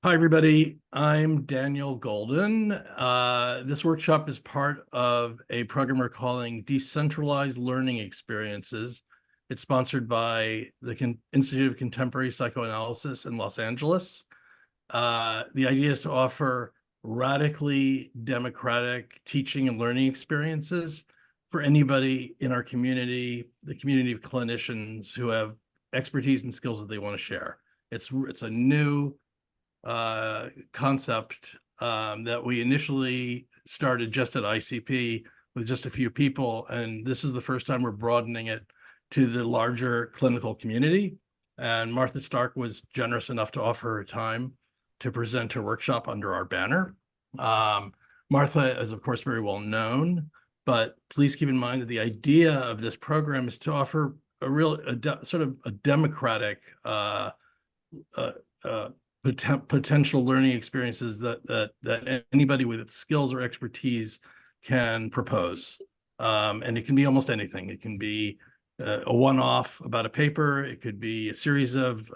Hi, everybody. I'm Daniel Golden. This workshop is part of a program we're calling Decentralized Learning Experiences. It's sponsored by the Institute of Contemporary Psychoanalysis in Los Angeles. The idea is to offer radically democratic teaching and learning experiences for anybody in our community, the community of clinicians who have expertise and skills that they want to share. It's a new concept that we initially started just at ICP with just a few people. And this is the first time we're broadening it to the larger clinical community. And Martha Stark was generous enough to offer her time to present her workshop under our banner. Martha is, of course, very well known, but please keep in mind that the idea of this program is to offer sort of a democratic potential learning experiences that anybody with skills or expertise can propose. And it can be almost anything. It can be a one-off about a paper. It could be a series of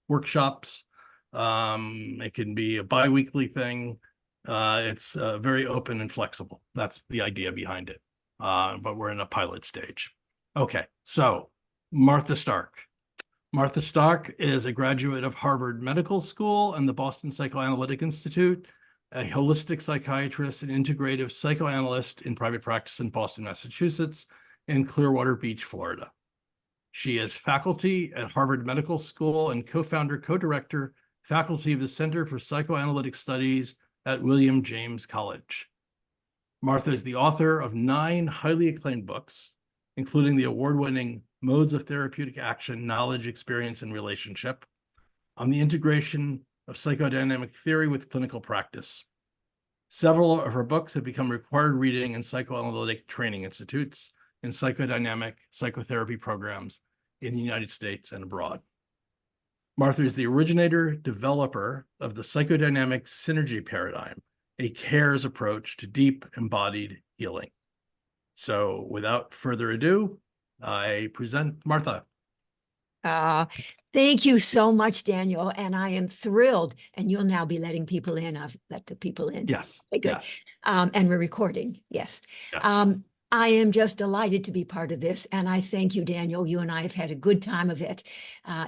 workshops. It can be a bi-weekly thing. It's very open and flexible. That's the idea behind it. But we're in a pilot stage. Okay, so Martha Stark. Martha Stark is a graduate of Harvard Medical School and the Boston Psychoanalytic Institute, a holistic psychiatrist and integrative psychoanalyst in private practice in Boston, Massachusetts, and Clearwater Beach, Florida. She is faculty at Harvard Medical School and co-founder, co-director, faculty of the Center for Psychoanalytic Studies at William James College. Martha is the author of 9 highly acclaimed books, including the award-winning Modes of Therapeutic Action, Knowledge, Experience, and Relationship, on the integration of psychodynamic theory with clinical practice. Several of her books have become required reading in psychoanalytic training institutes and psychodynamic psychotherapy programs in the United States and abroad. Martha is the originator, developer of the psychodynamic synergy paradigm, a CARES approach to deep embodied healing. So without further ado, I present Martha. Thank you so much, Daniel. And I am thrilled. And you'll now be letting people in. I've let the people in. Yes. Okay, good. Yes. And we're recording. Yes. Yes. I am just delighted to be part of this. And I thank you, Daniel. You and I have had a good time of it,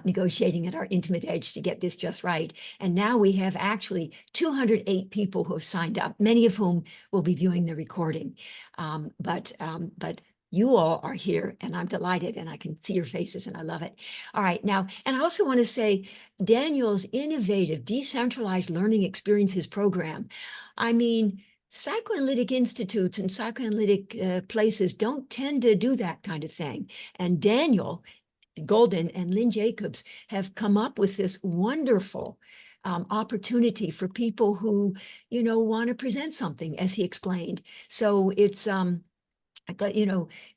negotiating at our intimate edge to get this just right. And now we have actually 208 people who have signed up, many of whom will be viewing the recording. But you all are here and I'm delighted and I can see your faces and I love it. All right, now, and I also want to say Daniel's innovative decentralized learning experiences program. I mean, psychoanalytic institutes and psychoanalytic places don't tend to do that kind of thing. And Daniel Golden and Lynn Jacobs have come up with this wonderful opportunity for people who, want to present something, as he explained. So it's,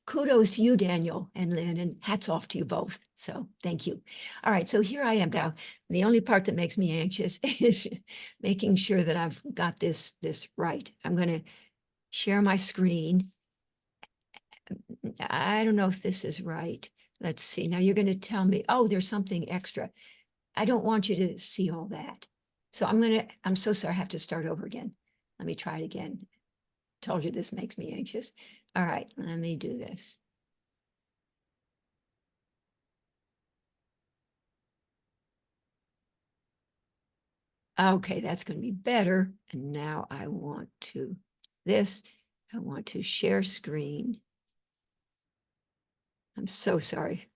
kudos to you, Daniel and Lynn, and hats off to you both. So thank you. All right, so here I am now. The only part that makes me anxious is making sure that I've got this right. I'm going to share my screen. I don't know if this is right. Let's see. Now you're going to tell me, oh, there's something extra. I don't want you to see all that. So I'm so sorry, I have to start over again. Let me try it again. Told you this makes me anxious. All right, let me do this. Okay, that's going to be better. And now I want to share screen. I'm so sorry.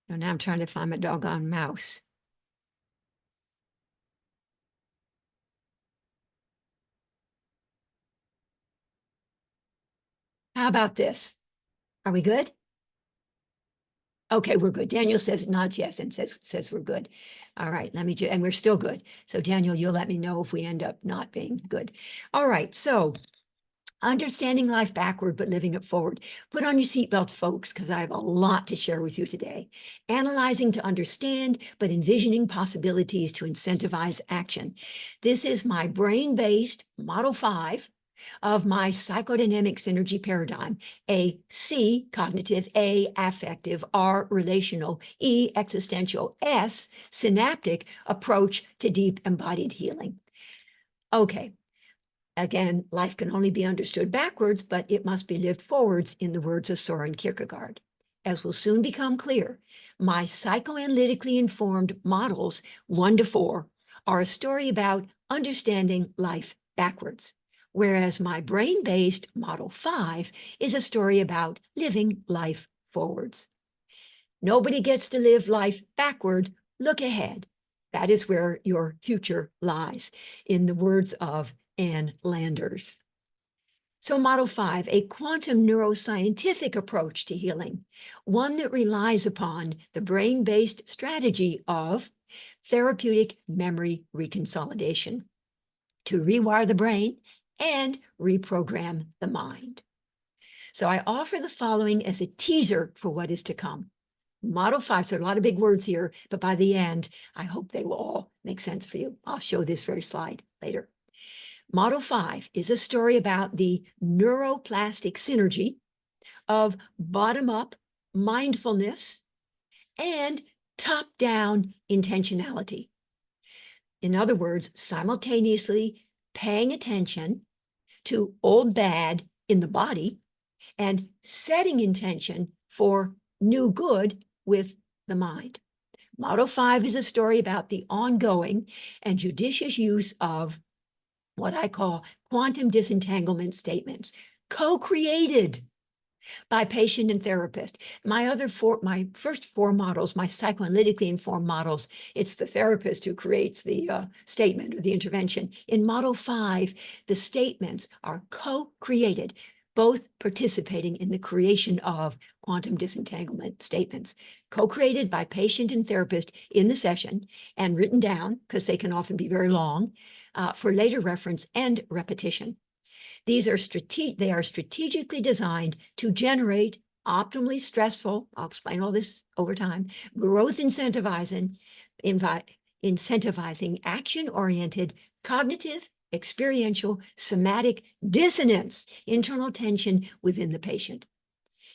Now I'm trying to find my doggone mouse. How about this? Are we good? Okay, we're good. Daniel says nods yes and says we're good. All right, and we're still good. So Daniel, you'll let me know if we end up not being good. All right, so understanding life backward, but living it forward. Put on your seatbelts, folks, because I have a lot to share with you today. Analyzing to understand, but envisioning possibilities to incentivize action. This is my brain-based Model 5 of my psychodynamic synergy paradigm, a C, cognitive, A, affective, R, relational, E, existential, S, synaptic approach to deep embodied healing. Okay. Again, life can only be understood backwards, but it must be lived forwards, in the words of Soren Kierkegaard. As will soon become clear, my psychoanalytically informed models 1 to 4 are a story about understanding life backwards, whereas my brain-based model 5 is a story about living life forwards. Nobody gets to live life backward. Look ahead. That is where your future lies, in the words of Ann Landers. So Model 5, a quantum neuroscientific approach to healing, one that relies upon the brain-based strategy of therapeutic memory reconsolidation to rewire the brain and reprogram the mind. So I offer the following as a teaser for what is to come. Model 5, so a lot of big words here, but by the end, I hope they will all make sense for you. I'll show this very slide later. Model 5 is a story about the neuroplastic synergy of bottom-up mindfulness and top-down intentionality. In other words, simultaneously paying attention to old bad in the body and setting intention for new good with the mind. Model 5 is a story about the ongoing and judicious use of what I call quantum disentanglement statements, co-created by patient and therapist. My first 4 models, my psychoanalytically informed models, it's the therapist who creates the statement or the intervention. In Model 5, the statements are co-created, both participating in the creation of quantum disentanglement statements, co-created by patient and therapist in the session and written down, because they can often be very long, for later reference and repetition. These are strategically designed to generate optimally stressful, I'll explain all this over time, growth incentivizing action-oriented, cognitive, experiential, somatic dissonance, internal tension within the patient.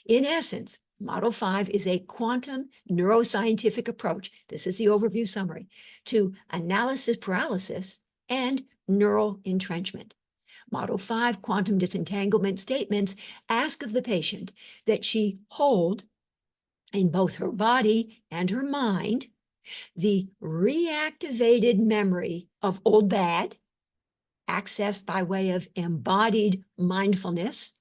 In essence, Model 5 is a quantum neuroscientific approach, this is the overview summary, to analysis paralysis and neural entrenchment. Model 5 quantum disentanglement statements ask of the patient that she hold in both her body and her mind the reactivated memory of old bad, accessed by way of embodied mindfulness,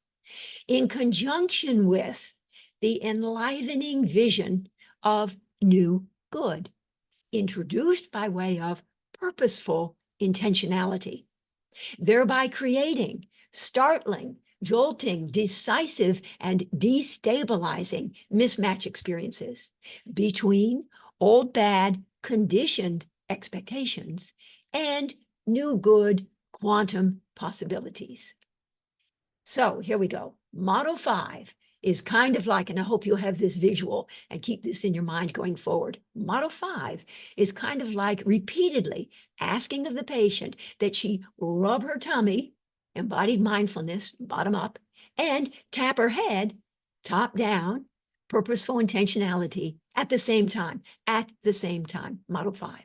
in conjunction with the enlivening vision of new good, introduced by way of purposeful intentionality, thereby creating startling, jolting, decisive, and destabilizing mismatch experiences between old bad conditioned expectations and new good quantum possibilities. So here we go. Model 5 is kind of like, and I hope you'll have this visual and keep this in your mind going forward. Model 5 is kind of like repeatedly asking of the patient that she rub her tummy, embodied mindfulness, bottom up, and tap her head, top down, purposeful intentionality at the same time, Model 5.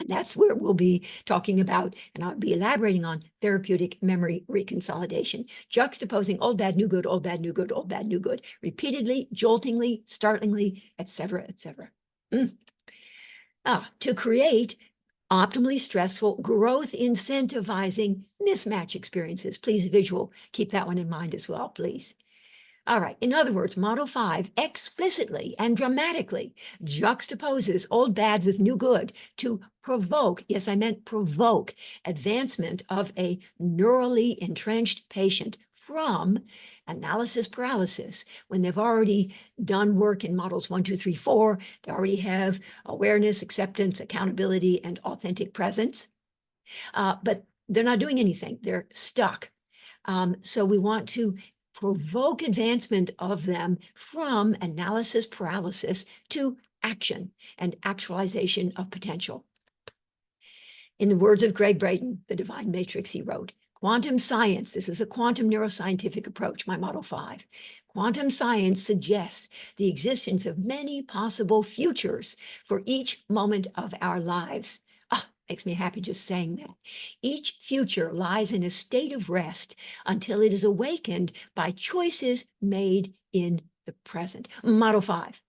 And that's where we'll be talking about, and I'll be elaborating on therapeutic memory reconsolidation, juxtaposing old bad, new good, old bad, new good, old bad, new good, repeatedly, joltingly, startlingly, etc., etc. To create optimally stressful, growth incentivizing mismatch experiences. Please visual, keep that one in mind as well, please. All right, in other words, Model 5 explicitly and dramatically juxtaposes old bad with new good to provoke, yes, I meant provoke, advancement of a neurally entrenched patient from analysis paralysis when they've already done work in models 1, 2, 3, 4. They already have awareness, acceptance, accountability, and authentic presence. But they're not doing anything. They're stuck. So we want to provoke advancement of them from analysis paralysis to action and actualization of potential. In the words of Greg Braden, The Divine Matrix, he wrote, Quantum science, this is a quantum neuroscientific approach, my Model 5. Quantum science suggests the existence of many possible futures for each moment of our lives. Makes me happy just saying that. Each future lies in a state of rest until it is awakened by choices made in the present. Model 5.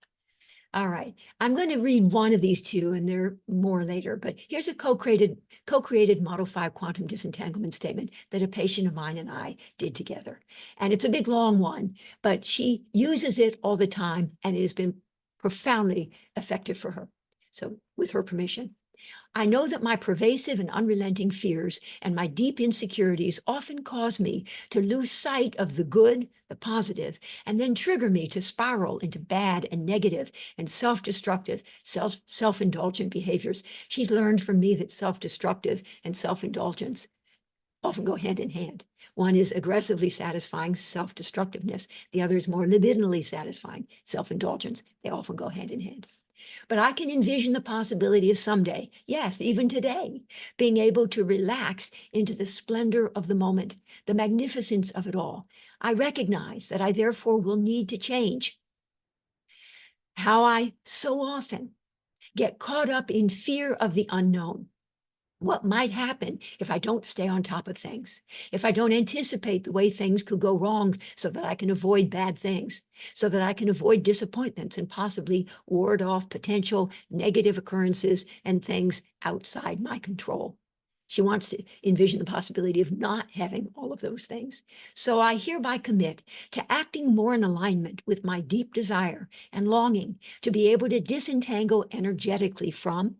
All right, I'm going to read one of these two, and there are more later, but here's a co-created Model 5 quantum disentanglement statement that a patient of mine and I did together. And it's a big, long one, but she uses it all the time, and it has been profoundly effective for her. So with her permission. I know that my pervasive and unrelenting fears and my deep insecurities often cause me to lose sight of the good, the positive, and then trigger me to spiral into bad and negative and self-destructive, self-indulgent behaviors. She's learned from me that self-destructive and self-indulgence often go hand in hand. One is aggressively satisfying self-destructiveness. The other is more libidinally satisfying self-indulgence. They often go hand in hand. But I can envision the possibility of someday, yes, even today, being able to relax into the splendor of the moment, the magnificence of it all. I recognize that I therefore will need to change how I so often get caught up in fear of the unknown. What might happen if I don't stay on top of things, if I don't anticipate the way things could go wrong so that I can avoid bad things, so that I can avoid disappointments and possibly ward off potential negative occurrences and things outside my control. She wants to envision the possibility of not having all of those things. So I hereby commit to acting more in alignment with my deep desire and longing to be able to disentangle energetically from,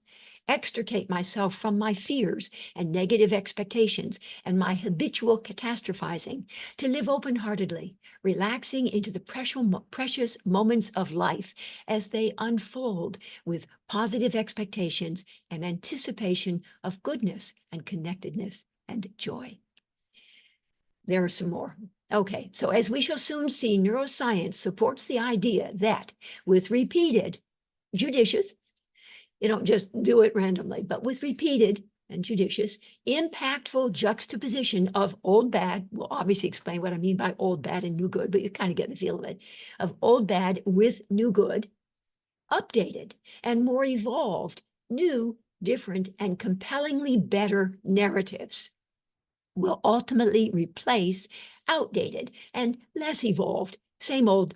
extricate myself from my fears and negative expectations and my habitual catastrophizing, to live open-heartedly, relaxing into the precious moments of life as they unfold with positive expectations and anticipation of goodness and connectedness and joy. There are some more. Okay, so as we shall soon see, neuroscience supports the idea that with repeated, judicious, you don't just do it randomly, but with repeated and judicious, impactful juxtaposition of old bad. We'll obviously explain what I mean by old bad and new good, but you kind of get the feel of it, of old bad with new good, updated and more evolved, new, different, and compellingly better narratives will ultimately replace outdated and less evolved, same old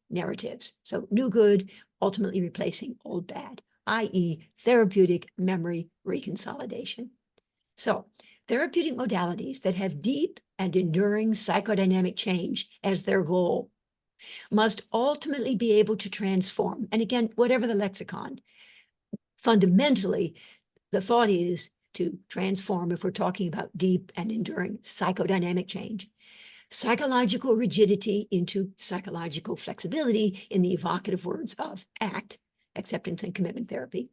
narratives. So new good, ultimately replacing old bad, i.e. therapeutic memory reconsolidation. So therapeutic modalities that have deep and enduring psychodynamic change as their goal must ultimately be able to transform. And again, whatever the lexicon, fundamentally, the thought is to transform if we're talking about deep and enduring psychodynamic change. Psychological rigidity into psychological flexibility in the evocative words of ACT, acceptance and commitment therapy.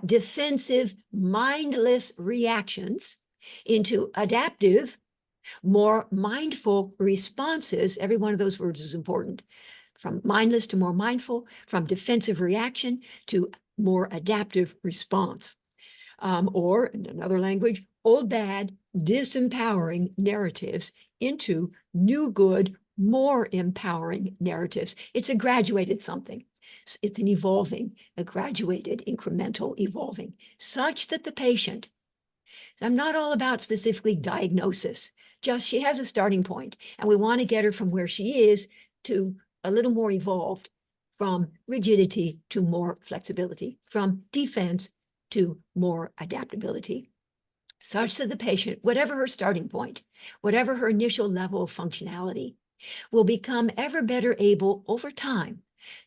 Defensive, mindless reactions into adaptive, more mindful responses. Every one of those words is important. From mindless to more mindful, from defensive reaction to more adaptive response. Or in another language, old bad, disempowering narratives into new good, more empowering narratives. It's a graduated something. It's an evolving, a graduated, incremental evolving, such that the patient, I'm not all about specifically diagnosis, just she has a starting point, and we want to get her from where she is to a little more evolved, from rigidity to more flexibility, from defense to more adaptability, such that the patient, whatever her starting point, whatever her initial level of functionality, will become ever better able over time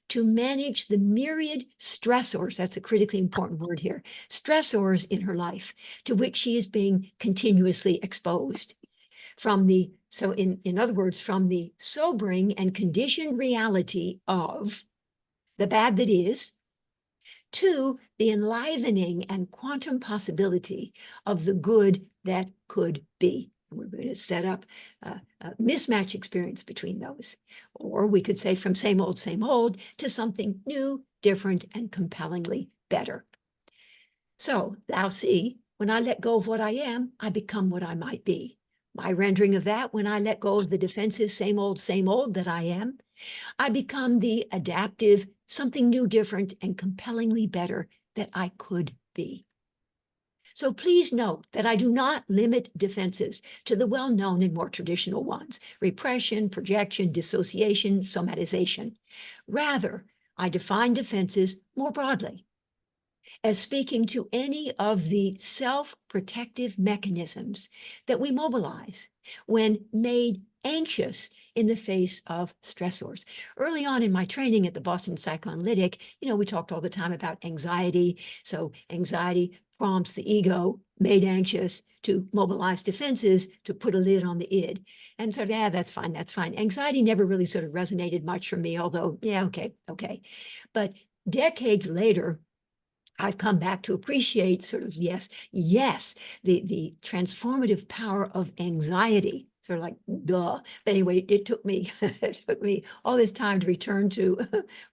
to manage the myriad stressors, that's a critically important word here, stressors in her life to which she is being continuously exposed. In other words, from the sobering and conditioned reality of the bad that is, to the enlivening and quantum possibility of the good that could be. We're going to set up a mismatch experience between those. Or we could say from same old to something new, different, and compellingly better. So Lao Tzu, when I let go of what I am, I become what I might be. My rendering of that, when I let go of the defensive same old that I am, I become the adaptive, something new, different, and compellingly better that I could be. So please note that I do not limit defenses to the well-known and more traditional ones: repression, projection, dissociation, somatization. Rather, I define defenses more broadly as speaking to any of the self-protective mechanisms that we mobilize when made anxious in the face of stressors. Early on in my training at the Boston Psychoanalytic, we talked all the time about anxiety. So anxiety prompts the ego, made anxious, to mobilize defenses to put a lid on the id. And so, yeah, that's fine, that's fine. Anxiety never really sort of resonated much for me, although, yeah, okay. But decades later, I've come back to appreciate sort of, yes, the transformative power of anxiety. Sort of like, duh. But anyway, it took me all this time to return to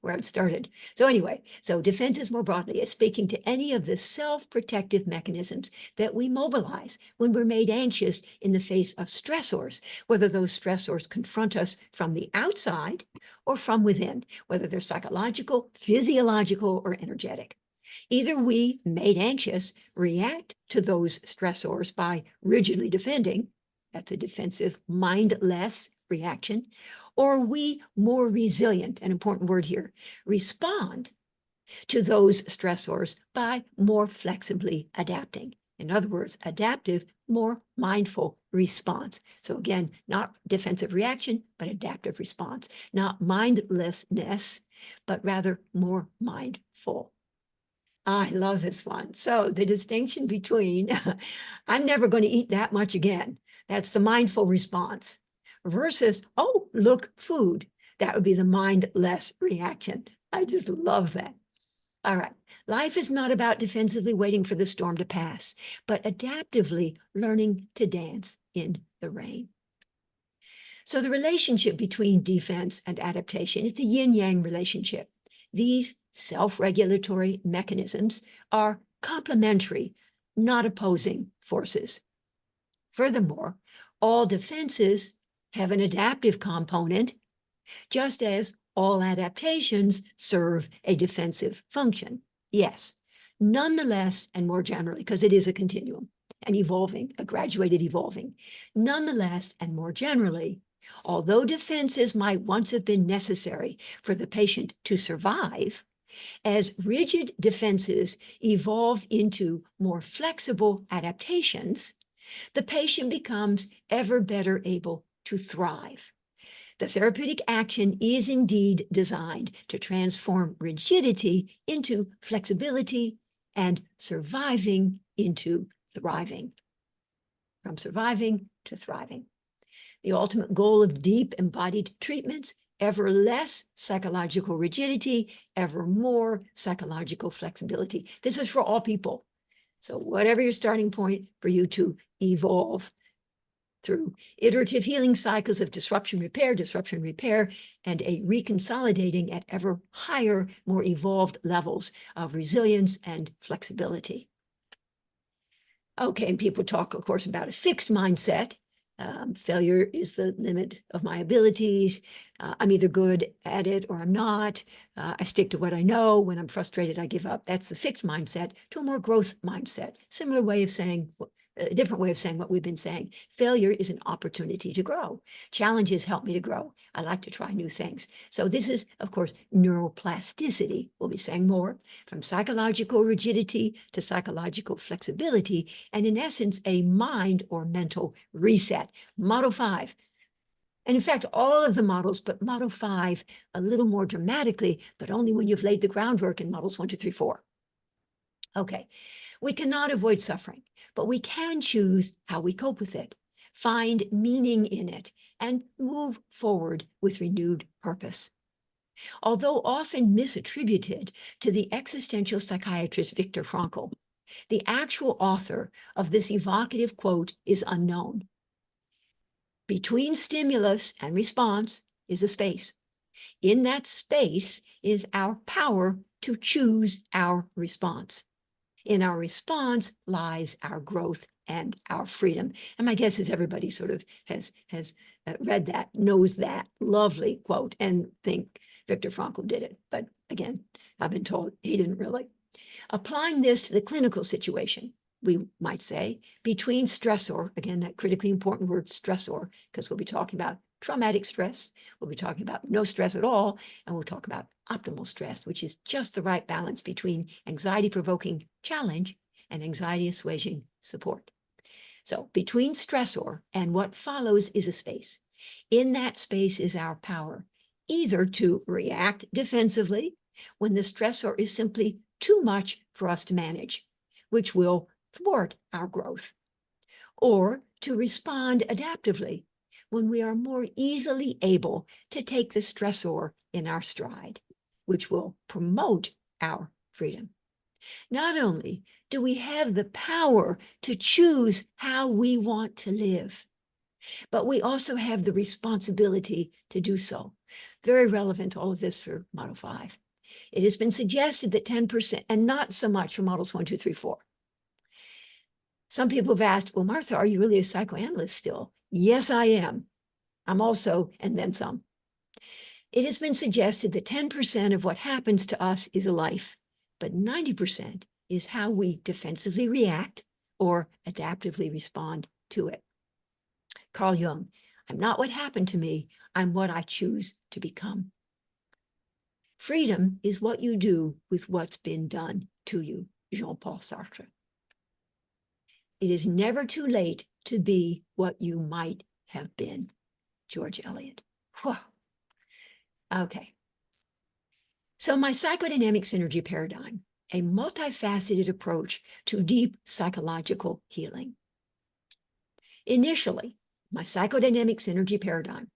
where I'd started. So anyway, so defenses more broadly is speaking to any of the self-protective mechanisms that we mobilize when we're made anxious in the face of stressors, whether those stressors confront us from the outside or from within, whether they're psychological, physiological, or energetic. Either we, made anxious, react to those stressors by rigidly defending, that's a defensive, mindless reaction, or we, more resilient, an important word here, respond to those stressors by more flexibly adapting. In other words, adaptive, more mindful response. So again, not defensive reaction, but adaptive response. Not mindlessness, but rather more mindful. I love this one. So the distinction between I'm never going to eat that much again. That's the mindful response versus, oh, look, food. That would be the mindless reaction. I just love that. All right. Life is not about defensively waiting for the storm to pass, but adaptively learning to dance in the rain. So the relationship between defense and adaptation, it's a yin-yang relationship. These self-regulatory mechanisms are complementary, not opposing forces. Furthermore, all defenses have an adaptive component, just as all adaptations serve a defensive function. Yes, nonetheless, and more generally, because it is a continuum, and evolving, a graduated evolving. Nonetheless, and more generally, although defenses might once have been necessary for the patient to survive, as rigid defenses evolve into more flexible adaptations, the patient becomes ever better able to thrive. The therapeutic action is indeed designed to transform rigidity into flexibility and surviving into thriving. From surviving to thriving. The ultimate goal of deep embodied treatments: ever less psychological rigidity, ever more psychological flexibility. This is for all people. So whatever your starting point, for you to evolve through iterative healing cycles of disruption, repair, and a reconsolidating at ever higher, more evolved levels of resilience and flexibility. Okay, and people talk, of course, about a fixed mindset. Failure is the limit of my abilities. I'm either good at it or I'm not. I stick to what I know. When I'm frustrated, I give up. That's the fixed mindset to a more growth mindset. Similar way of saying, a different way of saying what we've been saying. Failure is an opportunity to grow. Challenges help me to grow. I like to try new things. So this is, of course, neuroplasticity. We'll be saying more. From psychological rigidity to psychological flexibility, and in essence, a mind or mental reset. Model 5. And in fact, all of the models, but Model 5 a little more dramatically, but only when you've laid the groundwork in models 1, 2, 3, 4. Okay, we cannot avoid suffering, but we can choose how we cope with it, find meaning in it, and move forward with renewed purpose. Although often misattributed to the existential psychiatrist Viktor Frankl, the actual author of this evocative quote is unknown. Between stimulus and response is a space. In that space is our power to choose our response. In our response lies our growth and our freedom. And my guess is everybody sort of has read that, knows that lovely quote, and think Viktor Frankl did it. But again, I've been told he didn't really. Applying this to the clinical situation, we might say, between stressor, again, that critically important word stressor, because we'll be talking about traumatic stress, we'll be talking about no stress at all, and we'll talk about optimal stress, which is just the right balance between anxiety-provoking challenge and anxiety-assuaging support. So between stressor and what follows is a space. In that space is our power, either to react defensively when the stressor is simply too much for us to manage, which will thwart our growth, or to respond adaptively when we are more easily able to take the stressor in our stride, which will promote our freedom. Not only do we have the power to choose how we want to live, but we also have the responsibility to do so. Very relevant, all of this for Model 5. It has been suggested that 10%, and not so much for Models 1, 2, 3, 4. Some people have asked, well, Martha, are you really a psychoanalyst still? Yes, I am. I'm also, and then some. It has been suggested that 10% of what happens to us is a life, but 90% is how we defensively react or adaptively respond to it. Carl Jung, I'm not what happened to me, I'm what I choose to become. Freedom is what you do with what's been done to you, Jean-Paul Sartre. It is never too late to be what you might have been, George Eliot. Whew. Okay. So my psychodynamic synergy paradigm, a multifaceted approach to deep psychological healing. Initially, my psychodynamic synergy paradigm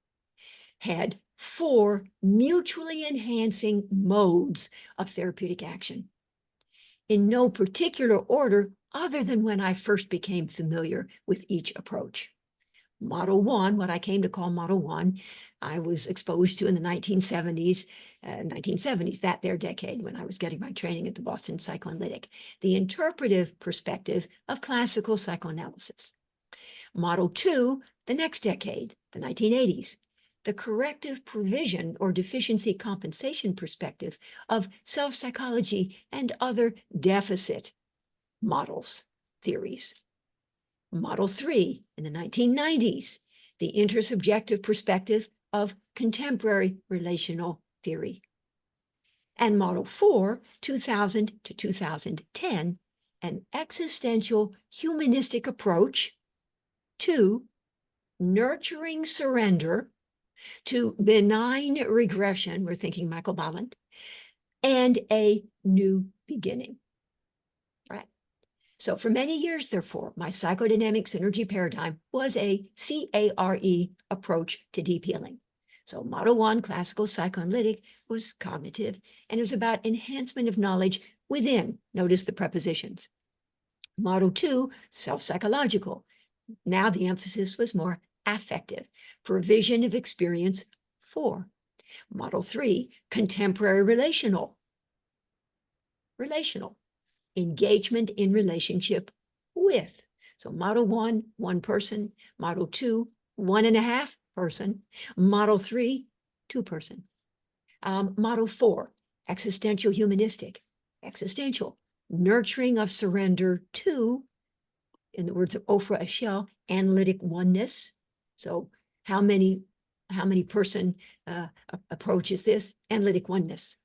had 4 mutually enhancing modes of therapeutic action, in no particular order other than when I first became familiar with each approach. Model 1, what I came to call Model 1, I was exposed to in the 1970s, that there decade when I was getting my training at the Boston Psychoanalytic, the interpretive perspective of classical psychoanalysis. Model 2, the next decade, the 1980s, the corrective provision or deficiency compensation perspective of self-psychology and other deficit models, theories. Model 3 in the 1990s, the intersubjective perspective of contemporary relational theory. And Model 4, 2000 to 2010, an existential humanistic approach to nurturing surrender, to benign regression, we're thinking Michael Balint, and a new beginning. Right. So for many years, therefore, my psychodynamic synergy paradigm was a CARE approach to deep healing. So Model 1, classical psychoanalytic, was cognitive, and it was about enhancement of knowledge within, notice the prepositions. Model 2, self-psychological. Now the emphasis was more affective, provision of experience for. Model 3, contemporary relational. Engagement in relationship with. So Model 1, 1 person. Model 2, 1.5 person. Model 3, 2 person. Model 4, existential humanistic. Existential, nurturing of surrender to, in the words of Ofra Eshel, analytic oneness. So how many person approach is this? Analytic oneness.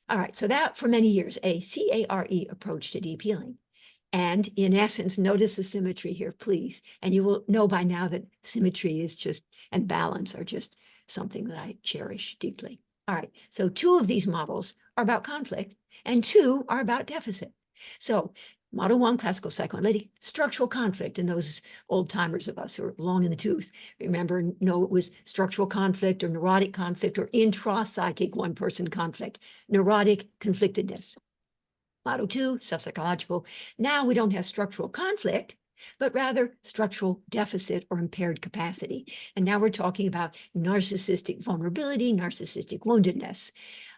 All right, so that for many years, a CARE approach to deep healing. And in essence, notice the symmetry here, please. And you will know by now that symmetry is just, and balance are just something that I cherish deeply. All right, so 2 of these models are about conflict and 2 are about deficit. So Model 1, classical psychoanalytic, structural conflict, and those old timers of us who are long in the tooth, remember, no, it was structural conflict or neurotic conflict or intra-psychic one-person conflict, neurotic conflictedness. Model 2, self-psychological. Now we don't have structural conflict, but rather structural deficit or impaired capacity. And now we're talking about narcissistic vulnerability, narcissistic woundedness,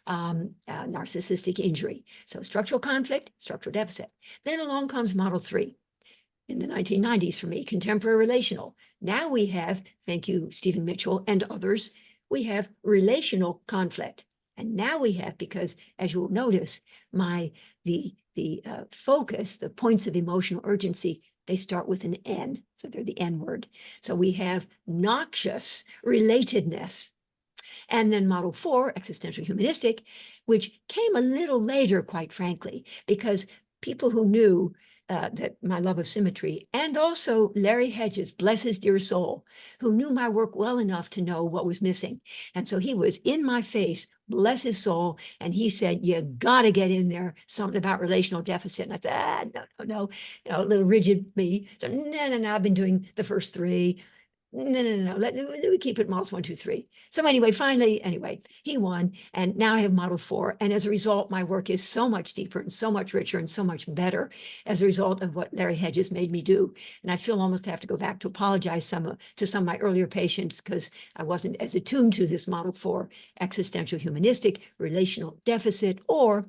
narcissistic injury. So structural conflict, structural deficit. Then along comes Model 3, in the 1990s for me, contemporary relational. Now we have, thank you, Stephen Mitchell and others, we have relational conflict. And now we have, because as you'll notice, the focus, the points of emotional urgency, they start with an N, so they're the N word. So we have noxious relatedness. And then model 4, existential humanistic, which came a little later, quite frankly, because people who knew that my love of symmetry, and also Larry Hedges, bless his dear soul, who knew my work well enough to know what was missing. And so he was in my face, bless his soul, and he said, you got to get in there, something about relational deficit. And I said, no, a little rigid me. So no, I've been doing the first 3. No. Let me keep it models 1, 2, 3. So anyway, he won. And now I have model 4. And as a result, my work is so much deeper and so much richer and so much better as a result of what Larry Hedges made me do. And I feel almost have to go back to apologize to some of my earlier patients because I wasn't as attuned to this model 4, existential humanistic, relational deficit, or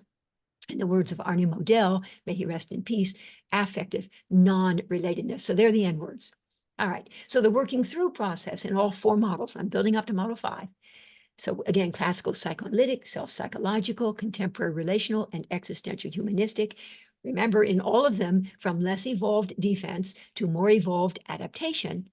in the words of Arnie Modell, may he rest in peace, affective non-relatedness. So they're the N words. All right, so the working through process in all 4 models, I'm building up to model 5. So again, classical psychoanalytic, self-psychological, contemporary relational, and existential humanistic. Remember, in all of them, from less evolved defense to more evolved adaptation,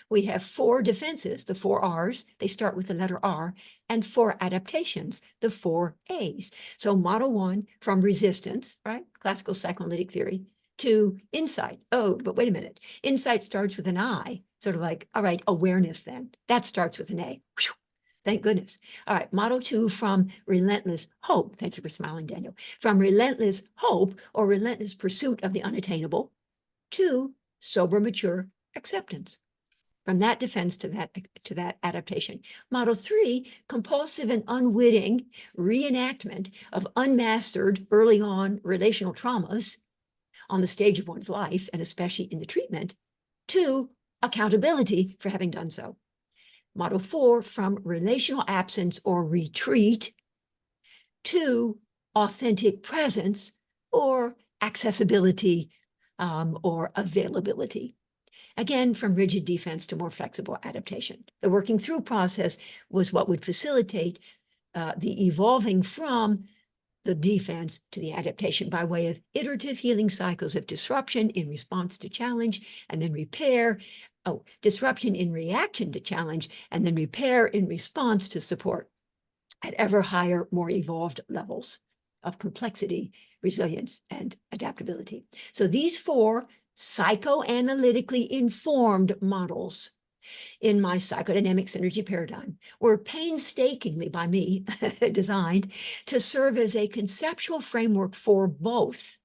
we have 4 defenses, the 4 R's, they start with the letter R, and 4 adaptations, the 4 A's. So model 1, from resistance, right, classical psychoanalytic theory, to insight. Oh, but wait a minute. Insight starts with an I, sort of like, all right, awareness then. That starts with an A. Whew, thank goodness. All right, model 2, from relentless hope. Thank you for smiling, Daniel. From relentless hope or relentless pursuit of the unattainable to sober, mature acceptance. From that defense to that adaptation. Model 3, compulsive and unwitting reenactment of unmastered early on relational traumas on the stage of one's life, and especially in the treatment, to accountability for having done so. Model 4, from relational absence or retreat to authentic presence or accessibility or availability. Again, from rigid defense to more flexible adaptation. The working through process was what would facilitate the evolving from the defense to the adaptation by way of iterative healing cycles of disruption in response to challenge, and then repair, disruption in reaction to challenge, and then repair in response to support at ever higher, more evolved levels of complexity, resilience, and adaptability. So these 4 psychoanalytically informed models in my psychodynamic synergy paradigm were painstakingly by me designed to serve as a conceptual framework for both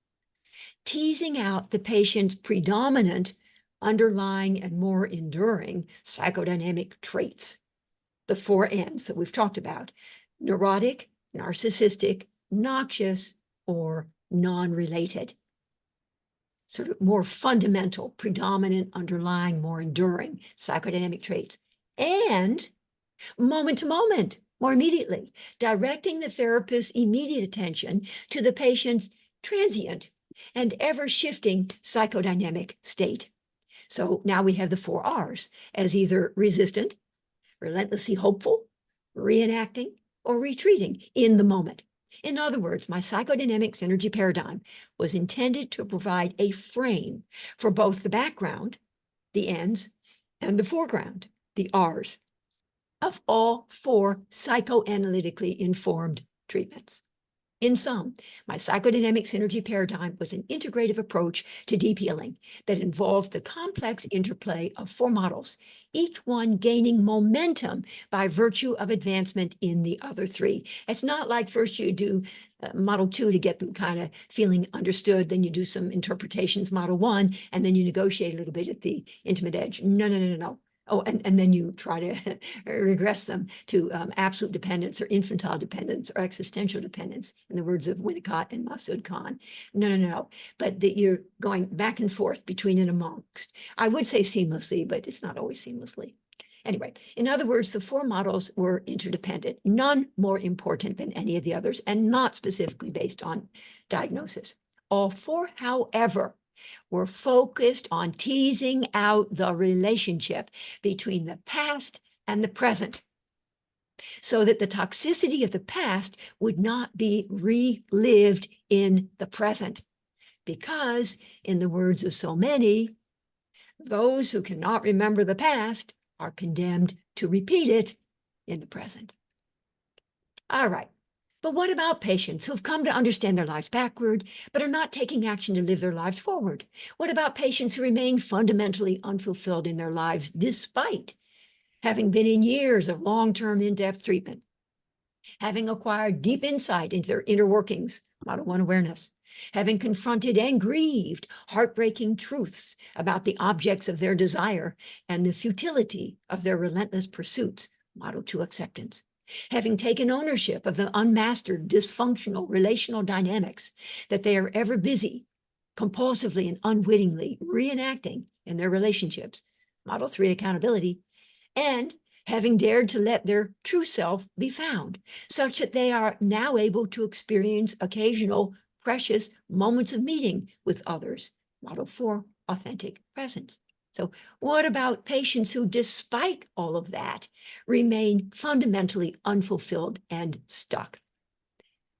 teasing out the patient's predominant underlying and more enduring psychodynamic traits, the 4 N's that we've talked about: neurotic, narcissistic, noxious, or non-related. Sort of more fundamental, predominant, underlying, more enduring psychodynamic traits. And moment to moment, more immediately, directing the therapist's immediate attention to the patient's transient and ever-shifting psychodynamic state. So now we have the 4 R's as either resistant, relentlessly hopeful, reenacting, or retreating in the moment. In other words, my psychodynamic synergy paradigm was intended to provide a frame for both the background, the N's, and the foreground, the R's, of all 4 psychoanalytically informed treatments. In sum, my psychodynamic synergy paradigm was an integrative approach to deep healing that involved the complex interplay of 4 models, each one gaining momentum by virtue of advancement in the other 3. It's not like first you do model 2 to get them kind of feeling understood, then you do some interpretations, model 1, and then you negotiate a little bit at the intimate edge. No. Oh, and then you try to regress them to absolute dependence or infantile dependence or existential dependence, in the words of Winnicott and Masood Khan. No. But that you're going back and forth between and amongst. I would say seamlessly, but it's not always seamlessly. Anyway, in other words, the 4 models were interdependent, none more important than any of the others, and not specifically based on diagnosis. All 4, however, were focused on teasing out the relationship between the past and the present, so that the toxicity of the past would not be relived in the present. Because, in the words of so many, those who cannot remember the past are condemned to repeat it in the present. All right. But what about patients who've come to understand their lives backward, but are not taking action to live their lives forward? What about patients who remain fundamentally unfulfilled in their lives despite having been in years of long-term in-depth treatment, having acquired deep insight into their inner workings, Model 1 awareness, having confronted and grieved heartbreaking truths about the objects of their desire and the futility of their relentless pursuits, Model 2 acceptance, having taken ownership of the unmastered dysfunctional relational dynamics that they are ever busy, compulsively and unwittingly reenacting in their relationships, Model 3 accountability, and having dared to let their true self be found, such that they are now able to experience occasional precious moments of meeting with others, Model 4, authentic presence. So what about patients who, despite all of that, remain fundamentally unfulfilled and stuck?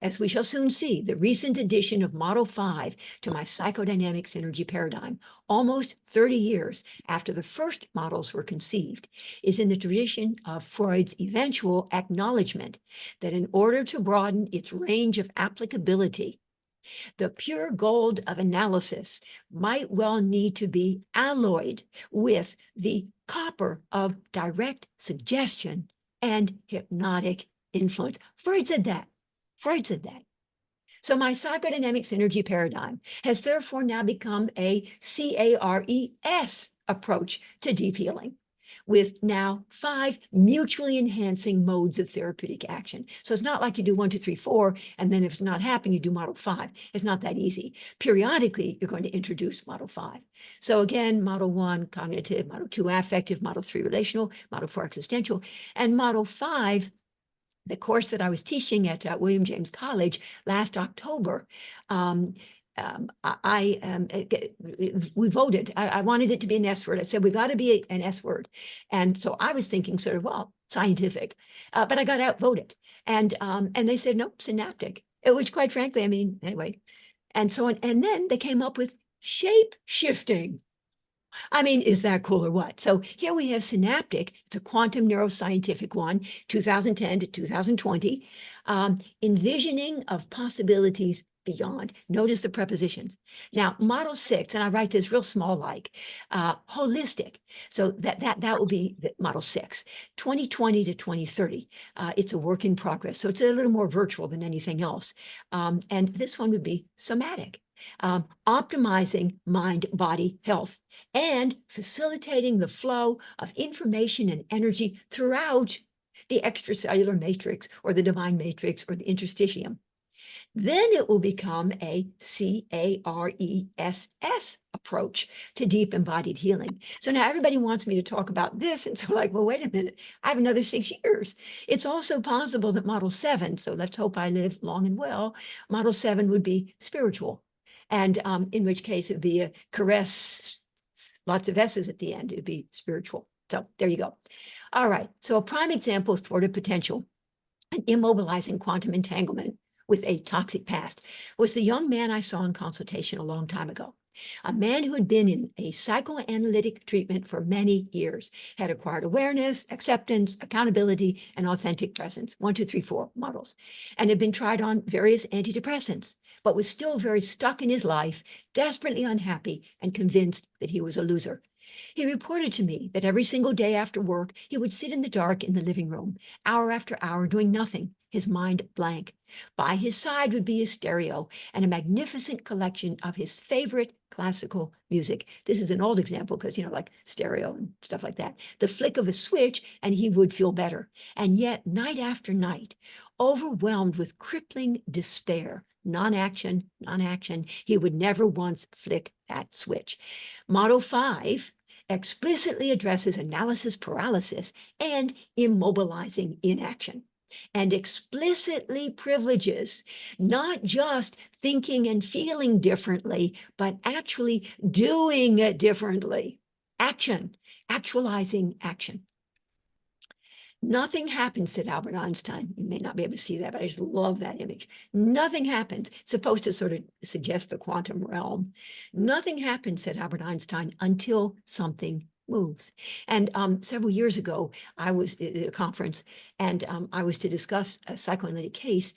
As we shall soon see, the recent addition of Model 5 to my psychodynamic synergy paradigm, almost 30 years after the first models were conceived, is in the tradition of Freud's eventual acknowledgement that in order to broaden its range of applicability, the pure gold of analysis might well need to be alloyed with the copper of direct suggestion and hypnotic influence. Freud said that. Freud said that. So my psychodynamic synergy paradigm has therefore now become a CARES approach to deep healing, with now 5 mutually enhancing modes of therapeutic action. So it's not like you do 1, 2, 3, 4, and then if it's not happening, you do Model 5. It's not that easy. Periodically, you're going to introduce Model 5. So again, Model 1, cognitive, Model 2, affective, Model 3, relational, Model 4, existential, and Model 5, the course that I was teaching at William James College last October, we voted. I wanted it to be an S word. I said, we got to be an S word. And so I was thinking sort of, well, scientific, but I got outvoted. And they said, nope, synaptic, which quite frankly, I mean, anyway. And so on. And then they came up with shape shifting. I mean, is that cool or what? So here we have synaptic. It's a quantum neuroscientific one, 2010 to 2020, envisioning of possibilities beyond. Notice the prepositions. Now, Model 6, and I write this real small like, holistic. So that will be the Model 6, 2020 to 2030. It's a work in progress. So it's a little more virtual than anything else. And this one would be somatic. Optimizing mind-body health and facilitating the flow of information and energy throughout the extracellular matrix or the divine matrix or the interstitium. Then it will become a CARESS approach to deep embodied healing. So now everybody wants me to talk about this. And so like, well, wait a minute, I have another 6 years. It's also possible that Model 7, so let's hope I live long and well, Model 7 would be spiritual. And in which case it would be a caress, lots of S's at the end, it would be spiritual. So there you go. All right, so a prime example of thwarted potential and immobilizing quantum entanglement with a toxic past was the young man I saw in consultation a long time ago. A man who had been in a psychoanalytic treatment for many years, had acquired awareness, acceptance, accountability, and authentic presence, 1, 2, 3, 4 models, and had been tried on various antidepressants, but was still very stuck in his life, desperately unhappy, and convinced that he was a loser. He reported to me that every single day after work, he would sit in the dark in the living room, hour after hour, doing nothing, his mind blank. By his side would be his stereo and a magnificent collection of his favorite classical music. This is an old example because, like stereo and stuff like that. The flick of a switch and he would feel better. And yet, night after night, overwhelmed with crippling despair, non-action, he would never once flick that switch. Model 5 explicitly addresses analysis paralysis and immobilizing inaction. and explicitly privileges not just thinking and feeling differently, but actually doing it differently. Action, actualizing action. Nothing happens, said Albert Einstein. You may not be able to see that, but I just love that image. Nothing happens. It's supposed to sort of suggest the quantum realm. Nothing happens, said Albert Einstein, until something moves. And several years ago, I was at a conference and I was to discuss a psychoanalytic case,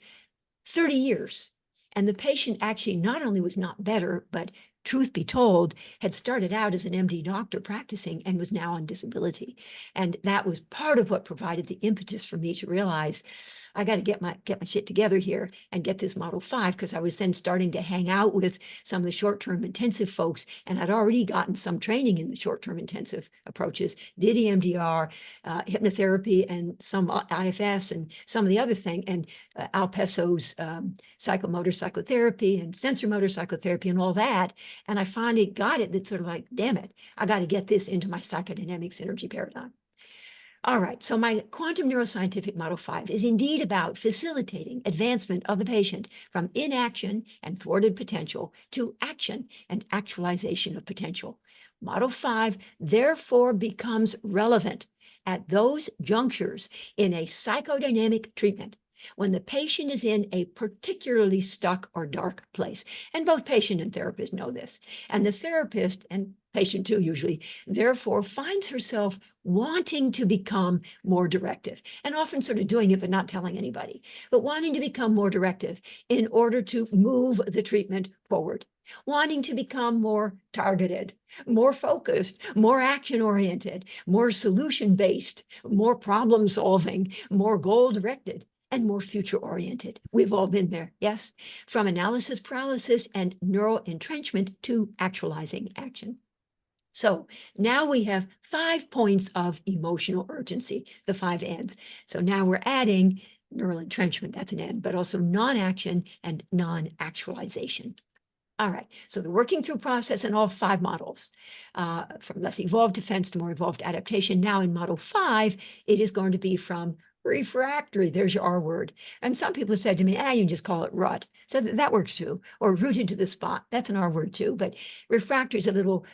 30 years. And the patient actually not only was not better, but truth be told, had started out as an MD doctor practicing and was now on disability. And that was part of what provided the impetus for me to realize I got to get my shit together here and get this Model 5, because I was then starting to hang out with some of the short-term intensive folks, and I'd already gotten some training in the short-term intensive approaches, did EMDR, hypnotherapy, and some IFS, and some of the other thing, and Al Peso's psychomotor psychotherapy and sensorimotor psychotherapy and all that. And I finally got it, that sort of like, damn it, I got to get this into my psychodynamics energy paradigm. All right, so my quantum neuroscientific Model 5 is indeed about facilitating advancement of the patient from inaction and thwarted potential to action and actualization of potential. Model 5 therefore becomes relevant at those junctures in a psychodynamic treatment when the patient is in a particularly stuck or dark place. And both patient and therapist know this. And the therapist, and patient too usually, therefore finds herself wanting to become more directive, and often sort of doing it but not telling anybody, but wanting to become more directive in order to move the treatment forward, wanting to become more targeted, more focused, more action-oriented, more solution-based, more problem-solving, more goal-directed, and more future-oriented. We've all been there, yes? From analysis paralysis and neural entrenchment to actualizing action. So now we have 5 points of emotional urgency, the 5 N's. So now we're adding neural entrenchment, that's an N, but also non-action and non-actualization. All right, so the working through process in all 5 models, from less evolved defense to more evolved adaptation. Now in Model 5, it is going to be from refractory, there's your R word. And some people said to me, you can just call it rut. So that works too. Or rooted to the spot, that's an R word too. But refractory is a little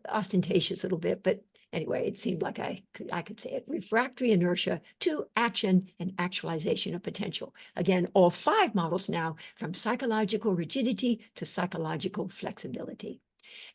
ostentatious a little bit, but anyway, it seemed like I could say it. Refractory inertia to action and actualization of potential. Again, all 5 models now, from psychological rigidity to psychological flexibility.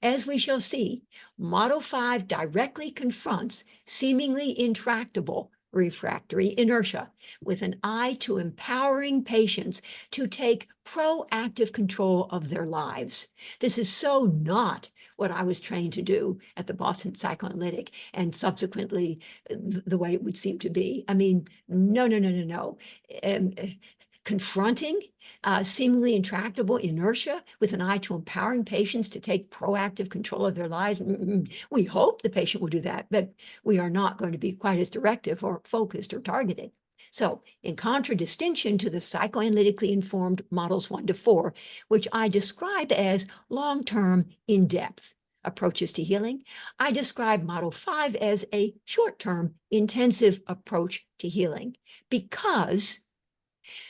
As we shall see, Model 5 directly confronts seemingly intractable refractory inertia with an eye to empowering patients to take proactive control of their lives. This is so not what I was trained to do at the Boston Psychoanalytic, and subsequently the way it would seem to be. I mean, no. Confronting seemingly intractable inertia with an eye to empowering patients to take proactive control of their lives. We hope the patient will do that, but we are not going to be quite as directive or focused or targeted. So in contradistinction to the psychoanalytically informed models 1 to 4, which I describe as long-term, in-depth approaches to healing, I describe Model 5 as a short-term, intensive approach to healing, because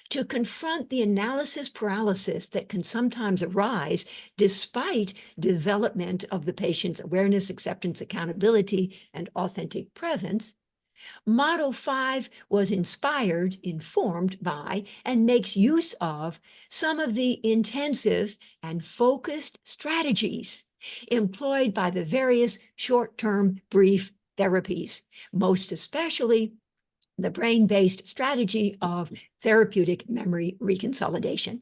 to confront the analysis paralysis that can sometimes arise despite development of the patient's awareness, acceptance, accountability, and authentic presence, Model 5 was inspired, informed by, and makes use of some of the intensive and focused strategies employed by the various short-term brief therapies, most especially the brain-based strategy of therapeutic memory reconsolidation.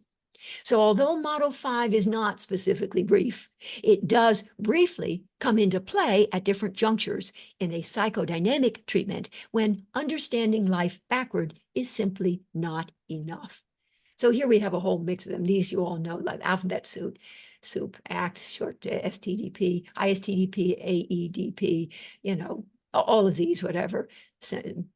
So although Model 5 is not specifically brief, it does briefly come into play at different junctures in a psychodynamic treatment when understanding life backward is simply not enough. So here we have a whole mix of them. These you all know, like alphabet soup, ACT, short STDP, ISTDP, AEDP, you know, all of these, whatever. And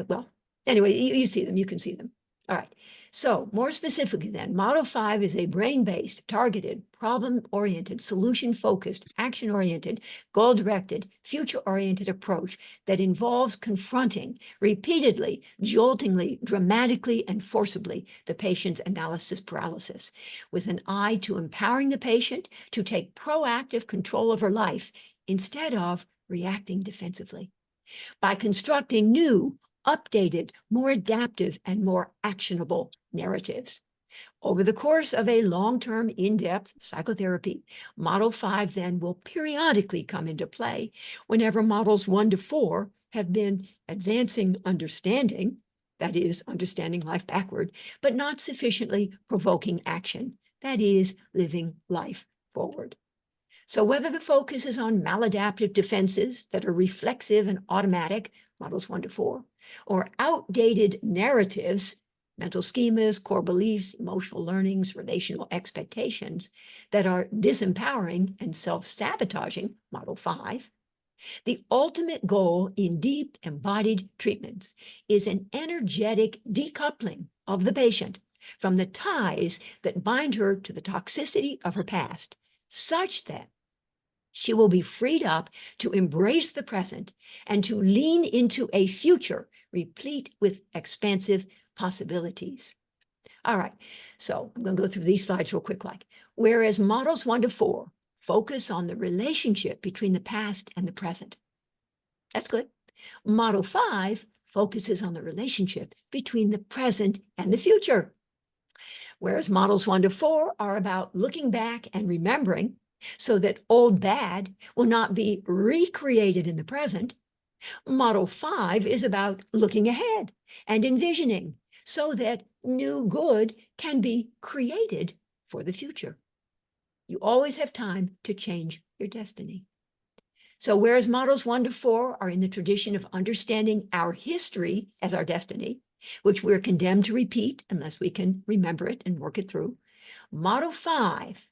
well, anyway, you see them, you can see them. All right. So more specifically then, Model 5 is a brain-based, targeted, problem-oriented, solution-focused, action-oriented, goal-directed, future-oriented approach that involves confronting repeatedly, joltingly, dramatically, and forcibly the patient's analysis paralysis with an eye to empowering the patient to take proactive control of her life instead of reacting defensively. By constructing new, updated, more adaptive, and more actionable narratives. Over the course of a long-term, in-depth psychotherapy, Model 5 then will periodically come into play whenever Models 1 to 4 have been advancing understanding, that is, understanding life backward, but not sufficiently provoking action, that is, living life forward. So whether the focus is on maladaptive defenses that are reflexive and automatic, Models 1 to 4, or outdated narratives, mental schemas, core beliefs, emotional learnings, relational expectations that are disempowering and self-sabotaging, Model 5, the ultimate goal in deep embodied treatments is an energetic decoupling of the patient from the ties that bind her to the toxicity of her past, such that she will be freed up to embrace the present and to lean into a future replete with expansive possibilities. All right, so I'm going to go through these slides real quick. Whereas Models 1 to 4 focus on the relationship between the past and the present. That's good. Model 5 focuses on the relationship between the present and the future. Whereas Models 1 to 4 are about looking back and remembering, so that old bad will not be recreated in the present, Model 5 is about looking ahead and envisioning so that new good can be created for the future. You always have time to change your destiny. So whereas Models 1 to 4 are in the tradition of understanding our history as our destiny, which we're condemned to repeat unless we can remember it and work it through, Model 5,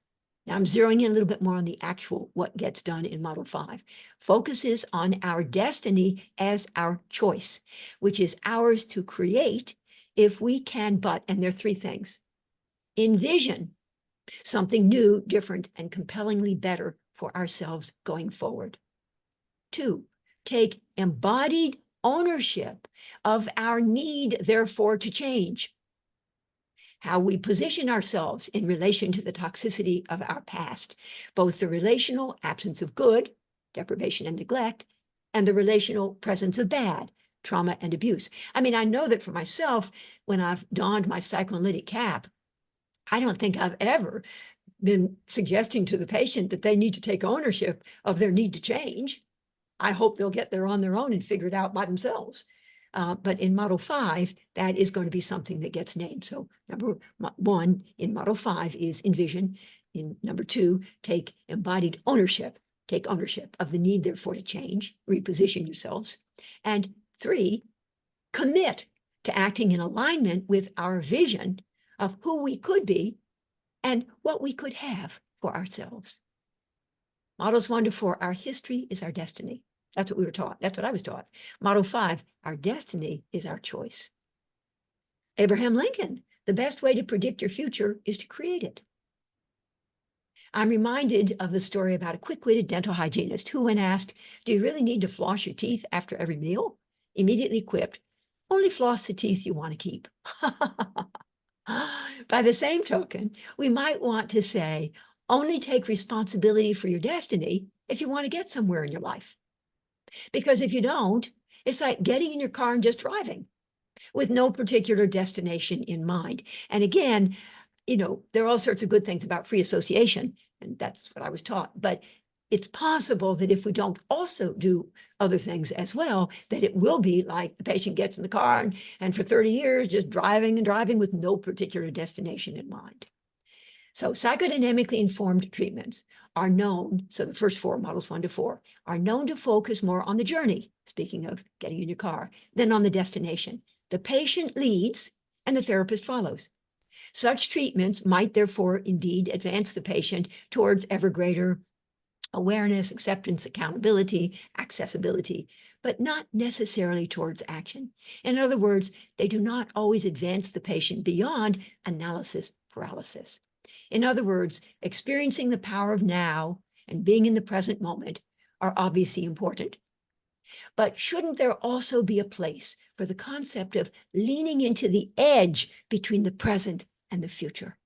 now I'm zeroing in a little bit more on the actual what gets done in Model 5, focuses on our destiny as our choice, which is ours to create if we can but, and there are three things, envision something new, different, and compellingly better for ourselves going forward. 2, take embodied ownership of our need, therefore, to change. How we position ourselves in relation to the toxicity of our past, both the relational absence of good, deprivation and neglect, and the relational presence of bad, trauma and abuse. I mean, I know that for myself, when I've donned my psychoanalytic cap, I don't think I've ever been suggesting to the patient that they need to take ownership of their need to change. I hope they'll get there on their own and figure it out by themselves. But in Model 5, that is going to be something that gets named. So number 1 in Model 5 is envision. In number 2, take embodied ownership. Take ownership of the need, therefore, to change, reposition yourselves. And 3, commit to acting in alignment with our vision of who we could be and what we could have for ourselves. Models 1 to 4, our history is our destiny. That's what we were taught. That's what I was taught. Model 5, our destiny is our choice. Abraham Lincoln, the best way to predict your future is to create it. I'm reminded of the story about a quick-witted dental hygienist who, when asked, "Do you really need to floss your teeth after every meal?" immediately quipped, "Only floss the teeth you want to keep." By the same token, we might want to say, only take responsibility for your destiny if you want to get somewhere in your life. Because if you don't, it's like getting in your car and just driving with no particular destination in mind. And again, you know, there are all sorts of good things about free association, and that's what I was taught. But it's possible that if we don't also do other things as well, that it will be like the patient gets in the car and for 30 years just driving and driving with no particular destination in mind. So psychodynamically informed treatments are known, so the first 4, Models 1 to 4, are known to focus more on the journey, speaking of getting in your car, than on the destination. The patient leads and the therapist follows. Such treatments might therefore indeed advance the patient towards ever greater awareness, acceptance, accountability, accessibility, but not necessarily towards action. In other words, they do not always advance the patient beyond analysis paralysis. In other words, experiencing the power of now and being in the present moment are obviously important. But shouldn't there also be a place for the concept of leaning into the edge between the present and the future?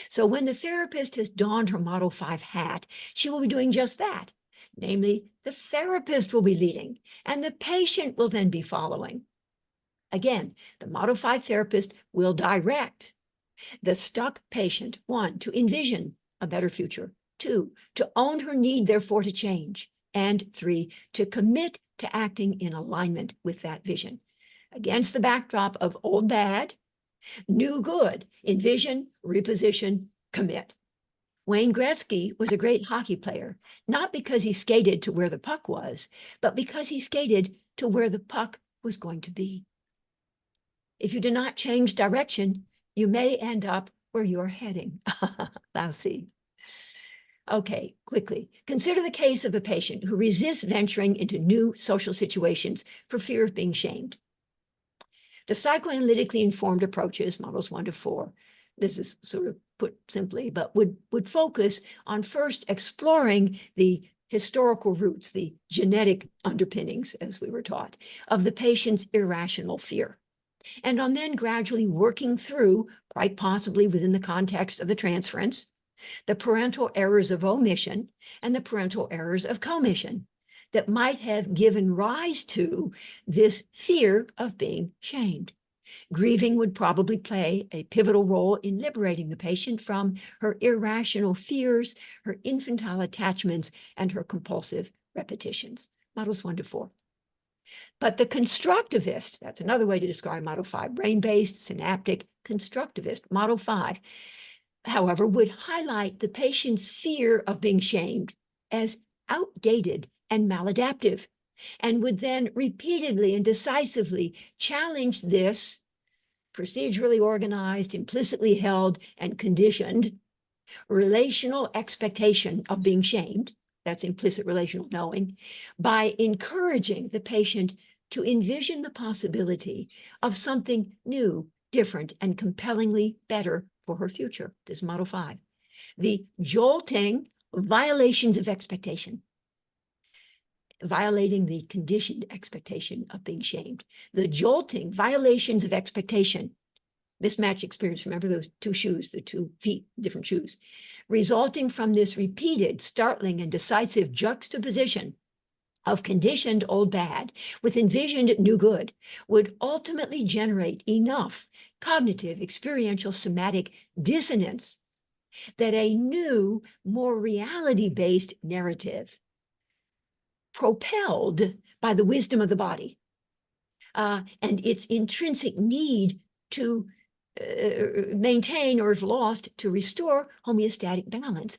So when the therapist has donned her Model 5 hat, she will be doing just that. Namely, the therapist will be leading and the patient will then be following. Again, the Model 5 therapist will direct the stuck patient, 1, to envision a better future, 2, to own her need, therefore, to change, and 3, to commit to acting in alignment with that vision. Against the backdrop of old bad, new good, envision, reposition, commit. Wayne Gretzky was a great hockey player, not because he skated to where the puck was, but because he skated to where the puck was going to be. If you do not change direction, you may end up where you're heading. Lousy. Okay, quickly. Consider the case of a patient who resists venturing into new social situations for fear of being shamed. The psychoanalytically informed approaches, models 1 to 4, this is sort of put simply, but would focus on first exploring the historical roots, the genetic underpinnings, as we were taught, of the patient's irrational fear, and on then gradually working through, quite possibly within the context of the transference, the parental errors of omission and the parental errors of commission that might have given rise to this fear of being shamed. Grieving would probably play a pivotal role in liberating the patient from her irrational fears, her infantile attachments, and her compulsive repetitions. Models 1 to 4. But the constructivist, that's another way to describe Model 5, brain-based, synaptic, constructivist, Model 5, however, would highlight the patient's fear of being shamed as outdated and maladaptive, and would then repeatedly and decisively challenge this procedurally organized, implicitly held, and conditioned relational expectation of being shamed, that's implicit relational knowing, by encouraging the patient to envision the possibility of something new, different, and compellingly better for her future. This is Model 5. The jolting violations of expectation, violating the conditioned expectation of being shamed. The jolting violations of expectation, mismatch experience, remember those 2 shoes, the 2 feet, different shoes, resulting from this repeated, startling, and decisive juxtaposition of conditioned old bad with envisioned new good, would ultimately generate enough cognitive, experiential, somatic dissonance that a new, more reality-based narrative, propelled by the wisdom of the body and its intrinsic need to maintain, or if lost, to restore homeostatic balance.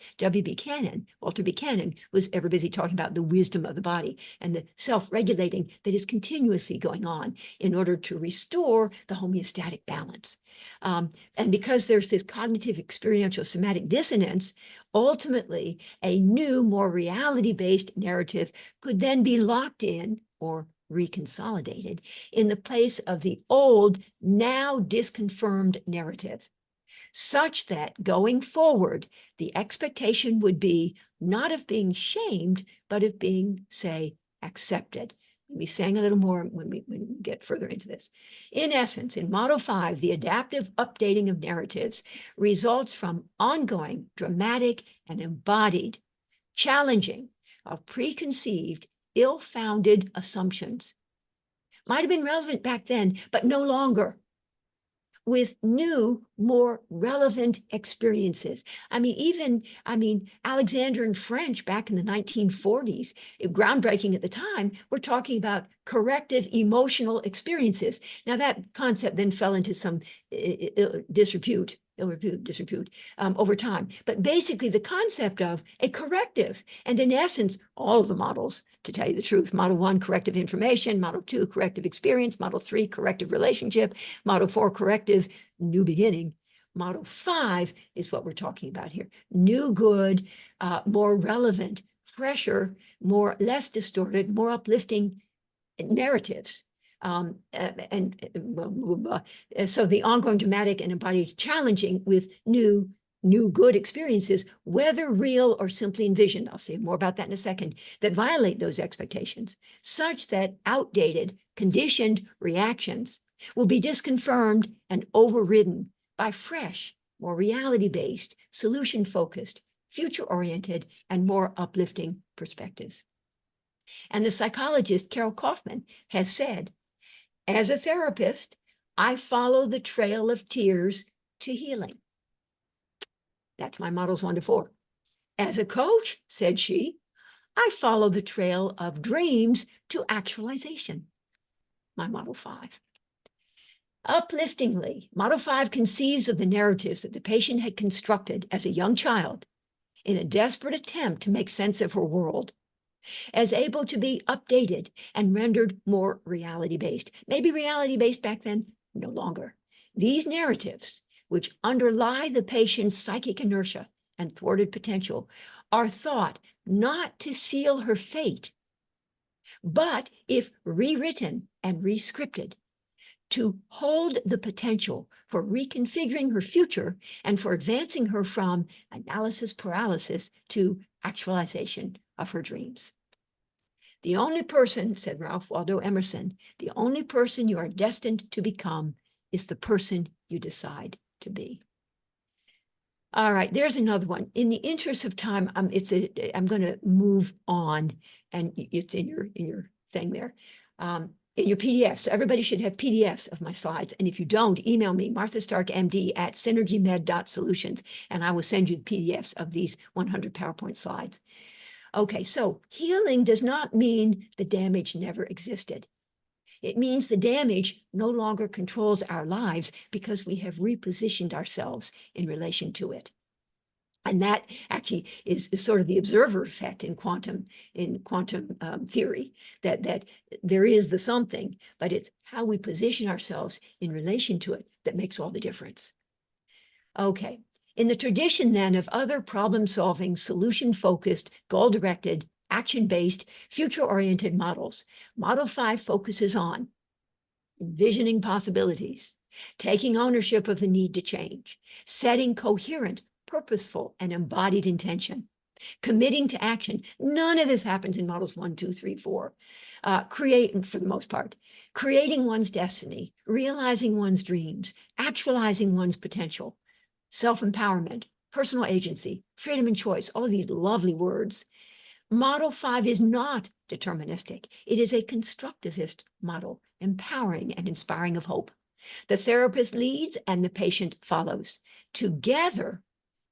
Walter Buchanan, was ever busy talking about the wisdom of the body and the self-regulating that is continuously going on in order to restore the homeostatic balance. And because there's this cognitive, experiential, somatic dissonance, ultimately a new, more reality-based narrative could then be locked in or reconsolidated in the place of the old, now disconfirmed narrative, such that going forward, the expectation would be not of being shamed, but of being, say, accepted. We sang a little more when we get further into this. In essence, in Model 5, the adaptive updating of narratives results from ongoing, dramatic, and embodied challenging of preconceived, ill-founded assumptions. Might have been relevant back then, but no longer, with new, more relevant experiences. Alexander and French back in the 1940s, groundbreaking at the time, we're talking about corrective emotional experiences. Now that concept then fell into some disrepute over time. But basically the concept of a corrective, and in essence, all of the models, to tell you the truth, Model 1, corrective information, Model 2, corrective experience, Model 3, corrective relationship, Model 4, corrective new beginning. Model 5 is what we're talking about here. New good, more relevant, fresher, less distorted, more uplifting narratives. So the ongoing dramatic and embodied challenging with new good experiences, whether real or simply envisioned, I'll say more about that in a second, that violate those expectations, such that outdated, conditioned reactions will be disconfirmed and overridden by fresh, more reality-based, solution-focused, future-oriented, and more uplifting perspectives. And the psychologist Carol Kaufman has said, as a therapist, I follow the trail of tears to healing. That's my models 1 to 4. As a coach, said she, I follow the trail of dreams to actualization. My model 5. Upliftingly, model 5 conceives of the narratives that the patient had constructed as a young child in a desperate attempt to make sense of her world as able to be updated and rendered more reality-based. Maybe reality-based back then, no longer. These narratives, which underlie the patient's psychic inertia and thwarted potential, are thought not to seal her fate, but if rewritten and rescripted, to hold the potential for reconfiguring her future and for advancing her from analysis paralysis to actualization of her dreams. The only person, said Ralph Waldo Emerson, the only person you are destined to become is the person you decide to be. All right, there's another one. In the interest of time, I'm going to move on, and it's in your thing there, in your PDF. So everybody should have PDFs of my slides. And if you don't, email me, marthastarkmd@synergymed.solutions, and I will send you the PDFs of these 100 PowerPoint slides. Okay, so healing does not mean the damage never existed. It means the damage no longer controls our lives because we have repositioned ourselves in relation to it. And that actually is sort of the observer effect in quantum theory, that there is the something, but it's how we position ourselves in relation to it that makes all the difference. Okay. In the tradition, then, of other problem-solving, solution-focused, goal-directed, action-based, future-oriented models, Model 5 focuses on envisioning possibilities, taking ownership of the need to change, setting coherent, purposeful, and embodied intention, committing to action. None of this happens in models 1, 2, 3, 4. For the most part, creating one's destiny, realizing one's dreams, actualizing one's potential, self-empowerment, personal agency, freedom and choice, all of these lovely words. Model 5 is not deterministic. It is a constructivist model, empowering and inspiring of hope. The therapist leads and the patient follows. Together,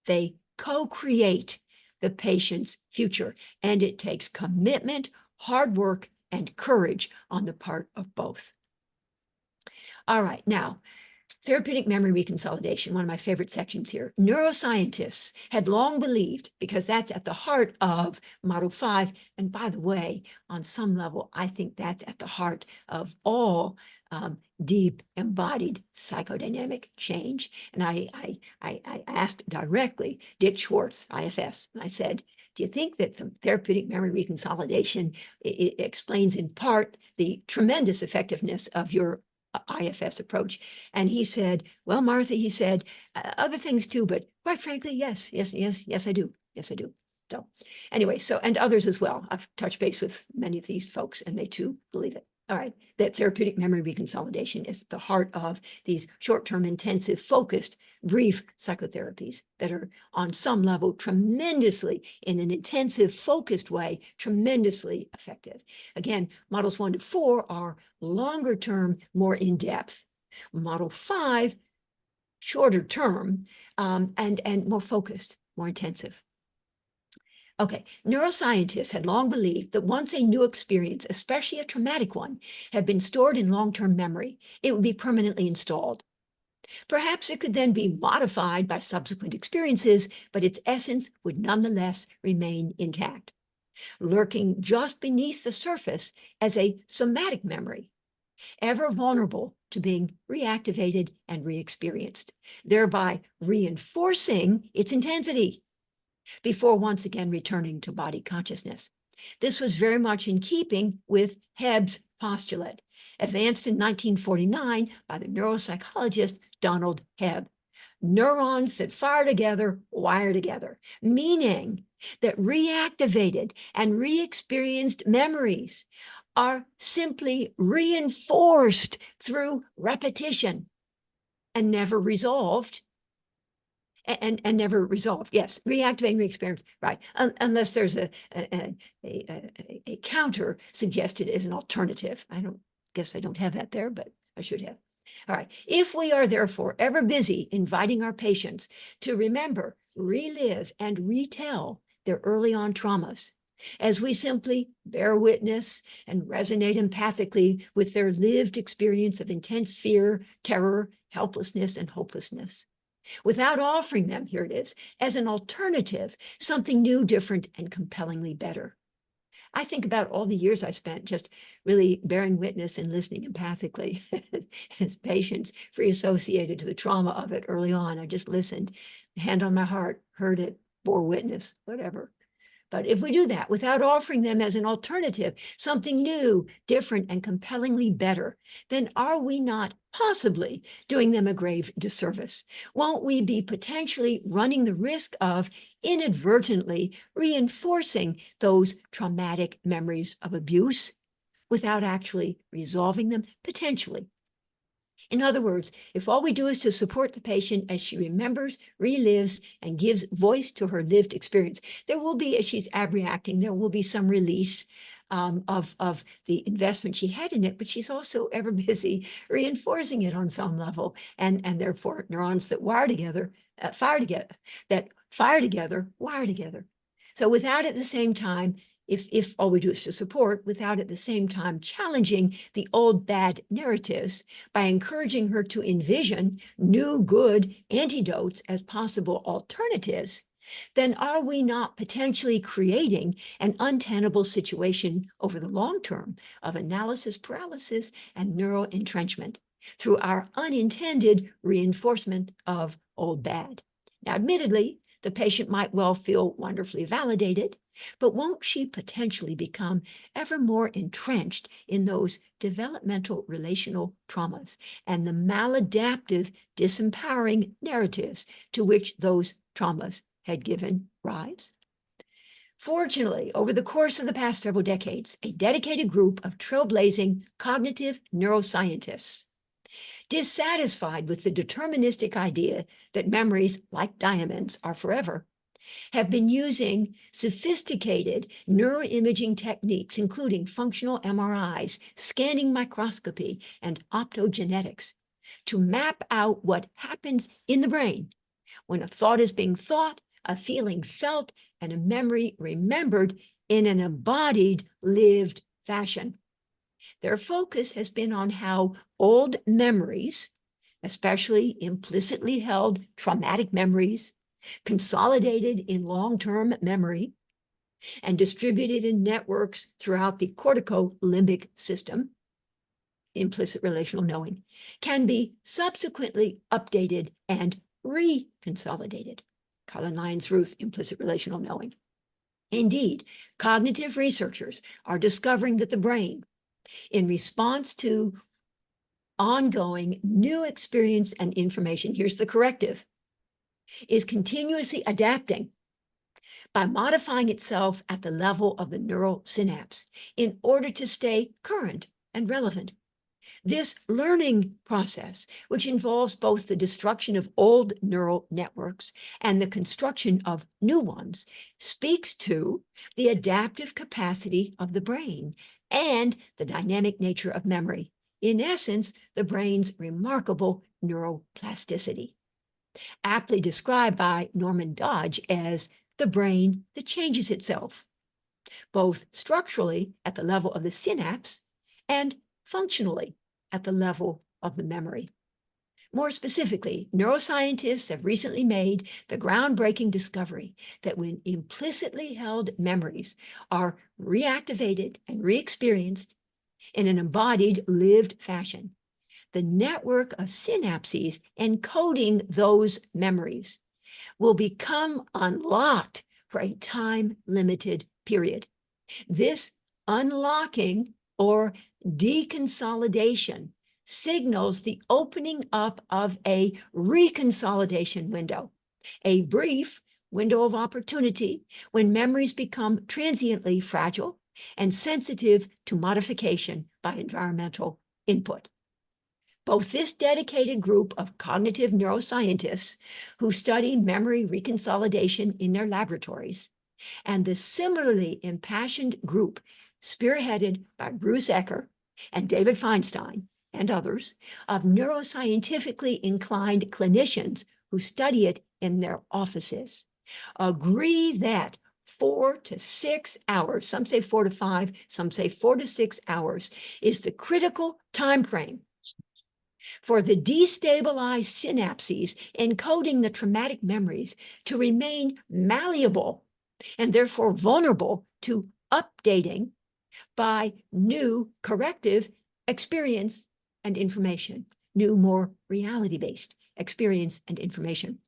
they co-create the patient's future, and it takes commitment, hard work, and courage on the part of both. All right, now, therapeutic memory reconsolidation, one of my favorite sections here. Neuroscientists had long believed, because that's at the heart of Model 5, and by the way, on some level, I think that's at the heart of all deep embodied psychodynamic change. And I asked directly Dick Schwartz, IFS, and I said, do you think that the therapeutic memory reconsolidation it explains in part the tremendous effectiveness of your IFS approach? And he said, well, Martha, he said, other things too, but quite frankly, yes, I do. Yes, I do. So anyway, and others as well. I've touched base with many of these folks and they too believe it. All right, that therapeutic memory reconsolidation is the heart of these short-term, intensive, focused, brief psychotherapies that are on some level tremendously, in an intensive, focused way, tremendously effective. Again, models 1 to 4 are longer term, more in-depth. Model 5, shorter term, and more focused, more intensive. Okay, neuroscientists had long believed that once a new experience, especially a traumatic one, had been stored in long-term memory, it would be permanently installed. Perhaps it could then be modified by subsequent experiences, but its essence would nonetheless remain intact, lurking just beneath the surface as a somatic memory, ever vulnerable to being reactivated and re-experienced, thereby reinforcing its intensity before once again returning to body consciousness. This was very much in keeping with Hebb's postulate, advanced in 1949 by the neuropsychologist Donald Hebb. Neurons that fire together wire together, meaning that reactivated and re-experienced memories are simply reinforced through repetition and never resolved. And never resolved. Yes, reactivating, re-experience, right? Unless there's a counter suggested as an alternative. I don't have that there, but I should have. All right. If we are therefore ever busy inviting our patients to remember, relive, and retell their early on traumas, as we simply bear witness and resonate empathically with their lived experience of intense fear, terror, helplessness, and hopelessness, without offering them, here it is, as an alternative, something new, different, and compellingly better. I think about all the years I spent just really bearing witness and listening empathically as patients free associated to the trauma of it early on. I just listened, hand on my heart, heard it, bore witness, whatever. But if we do that without offering them as an alternative, something new, different, and compellingly better, then are we not possibly doing them a grave disservice? Won't we be potentially running the risk of inadvertently reinforcing those traumatic memories of abuse without actually resolving them potentially? In other words, if all we do is to support the patient as she remembers, relives, and gives voice to her lived experience, there will be, as she's abreacting, there will be some release of the investment she had in it, but she's also ever busy reinforcing it on some level, and therefore neurons that wire together, fire together, wire together. So without at the same time, if all we do is to support, without at the same time challenging the old bad narratives by encouraging her to envision new good antidotes as possible alternatives, then are we not potentially creating an untenable situation over the long term of analysis paralysis and neural entrenchment through our unintended reinforcement of old bad? Now, admittedly, the patient might well feel wonderfully validated, but won't she potentially become ever more entrenched in those developmental relational traumas and the maladaptive, disempowering narratives to which those traumas had given rise? Fortunately, over the course of the past several decades, a dedicated group of trailblazing cognitive neuroscientists, dissatisfied with the deterministic idea that memories, like diamonds, are forever, have been using sophisticated neuroimaging techniques, including functional MRIs, scanning microscopy, and optogenetics, to map out what happens in the brain when a thought is being thought, a feeling felt, and a memory remembered in an embodied, lived fashion. Their focus has been on how old memories, especially implicitly held traumatic memories, consolidated in long-term memory and distributed in networks throughout the corticolimbic system, implicit relational knowing, can be subsequently updated and reconsolidated. Karlin Lyons Ruth, implicit relational knowing. Indeed, cognitive researchers are discovering that the brain, in response to ongoing new experience and information, here's the corrective, is continuously adapting by modifying itself at the level of the neural synapse in order to stay current and relevant. This learning process, which involves both the destruction of old neural networks and the construction of new ones, speaks to the adaptive capacity of the brain and the dynamic nature of memory. In essence, the brain's remarkable neuroplasticity, aptly described by Norman Dodge as the brain that changes itself, both structurally at the level of the synapse and functionally at the level of the memory. More specifically, neuroscientists have recently made the groundbreaking discovery that when implicitly held memories are reactivated and re-experienced in an embodied, lived fashion, the network of synapses encoding those memories will become unlocked for a time-limited period, This unlocking or deconsolidation signals the opening up of a reconsolidation window, a brief window of opportunity when memories become transiently fragile and sensitive to modification by environmental input. Both this dedicated group of cognitive neuroscientists who study memory reconsolidation in their laboratories and the similarly impassioned group spearheaded by Bruce Ecker and David Feinstein and others of neuroscientifically inclined clinicians who study it in their offices agree that 4 to 6 hours, some say 4 to 5, some say 4 to 6 hours, is the critical time frame for the destabilized synapses encoding the traumatic memories to remain malleable and therefore vulnerable to updating by new corrective experience and information, new, more reality-based experience and information,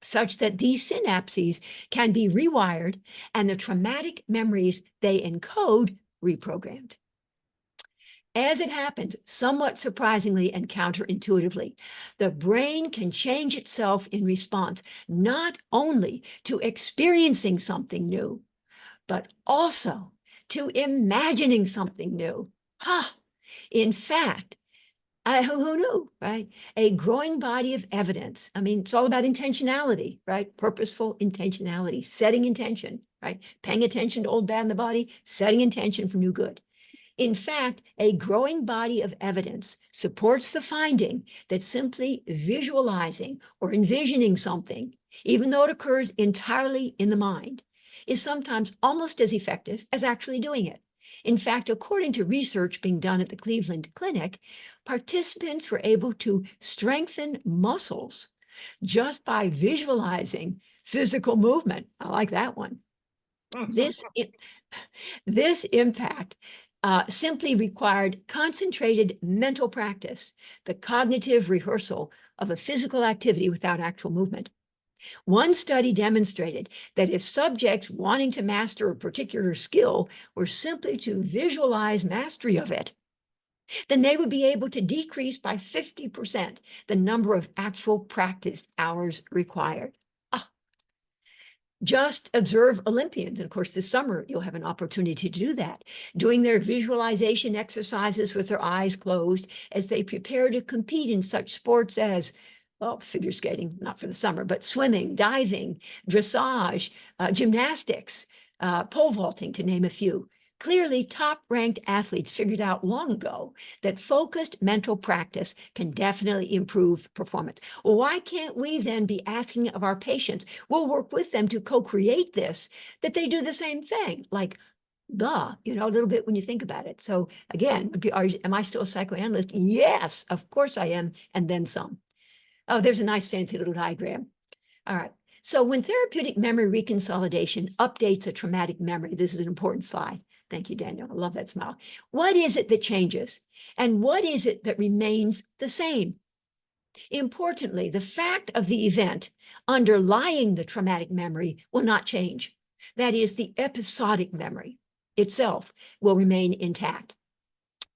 such that these synapses can be rewired and the traumatic memories they encode reprogrammed. As it happens, somewhat surprisingly and counterintuitively, the brain can change itself in response not only to experiencing something new, but also to imagining something new. In fact, who knew, right? A growing body of evidence. I mean, it's all about intentionality, right? Purposeful intentionality, setting intention, right? Paying attention to old bad in the body, setting intention for new good. In fact, a growing body of evidence supports the finding that simply visualizing or envisioning something, even though it occurs entirely in the mind, is sometimes almost as effective as actually doing it. In fact, according to research being done at the Cleveland Clinic, participants were able to strengthen muscles just by visualizing physical movement. I like that one. This impact simply required concentrated mental practice, the cognitive rehearsal of a physical activity without actual movement. One study demonstrated that if subjects wanting to master a particular skill were simply to visualize mastery of it, then they would be able to decrease by 50% the number of actual practice hours required. Just observe Olympians. And of course, this summer, you'll have an opportunity to do that, doing their visualization exercises with their eyes closed as they prepare to compete in such sports as, well, figure skating, not for the summer, but swimming, diving, dressage, gymnastics, pole vaulting, to name a few. Clearly, top-ranked athletes figured out long ago that focused mental practice can definitely improve performance. Well, why can't we then be asking of our patients, we'll work with them to co-create this, that they do the same thing? Like, a little bit when you think about it. So again, am I still a psychoanalyst? Yes, of course I am, and then some. Oh, there's a nice fancy little diagram. All right. So when therapeutic memory reconsolidation updates a traumatic memory, this is an important slide. Thank you, Daniel. I love that smile. What is it that changes? And what is it that remains the same? Importantly, the fact of the event underlying the traumatic memory will not change. That is, the episodic memory itself will remain intact.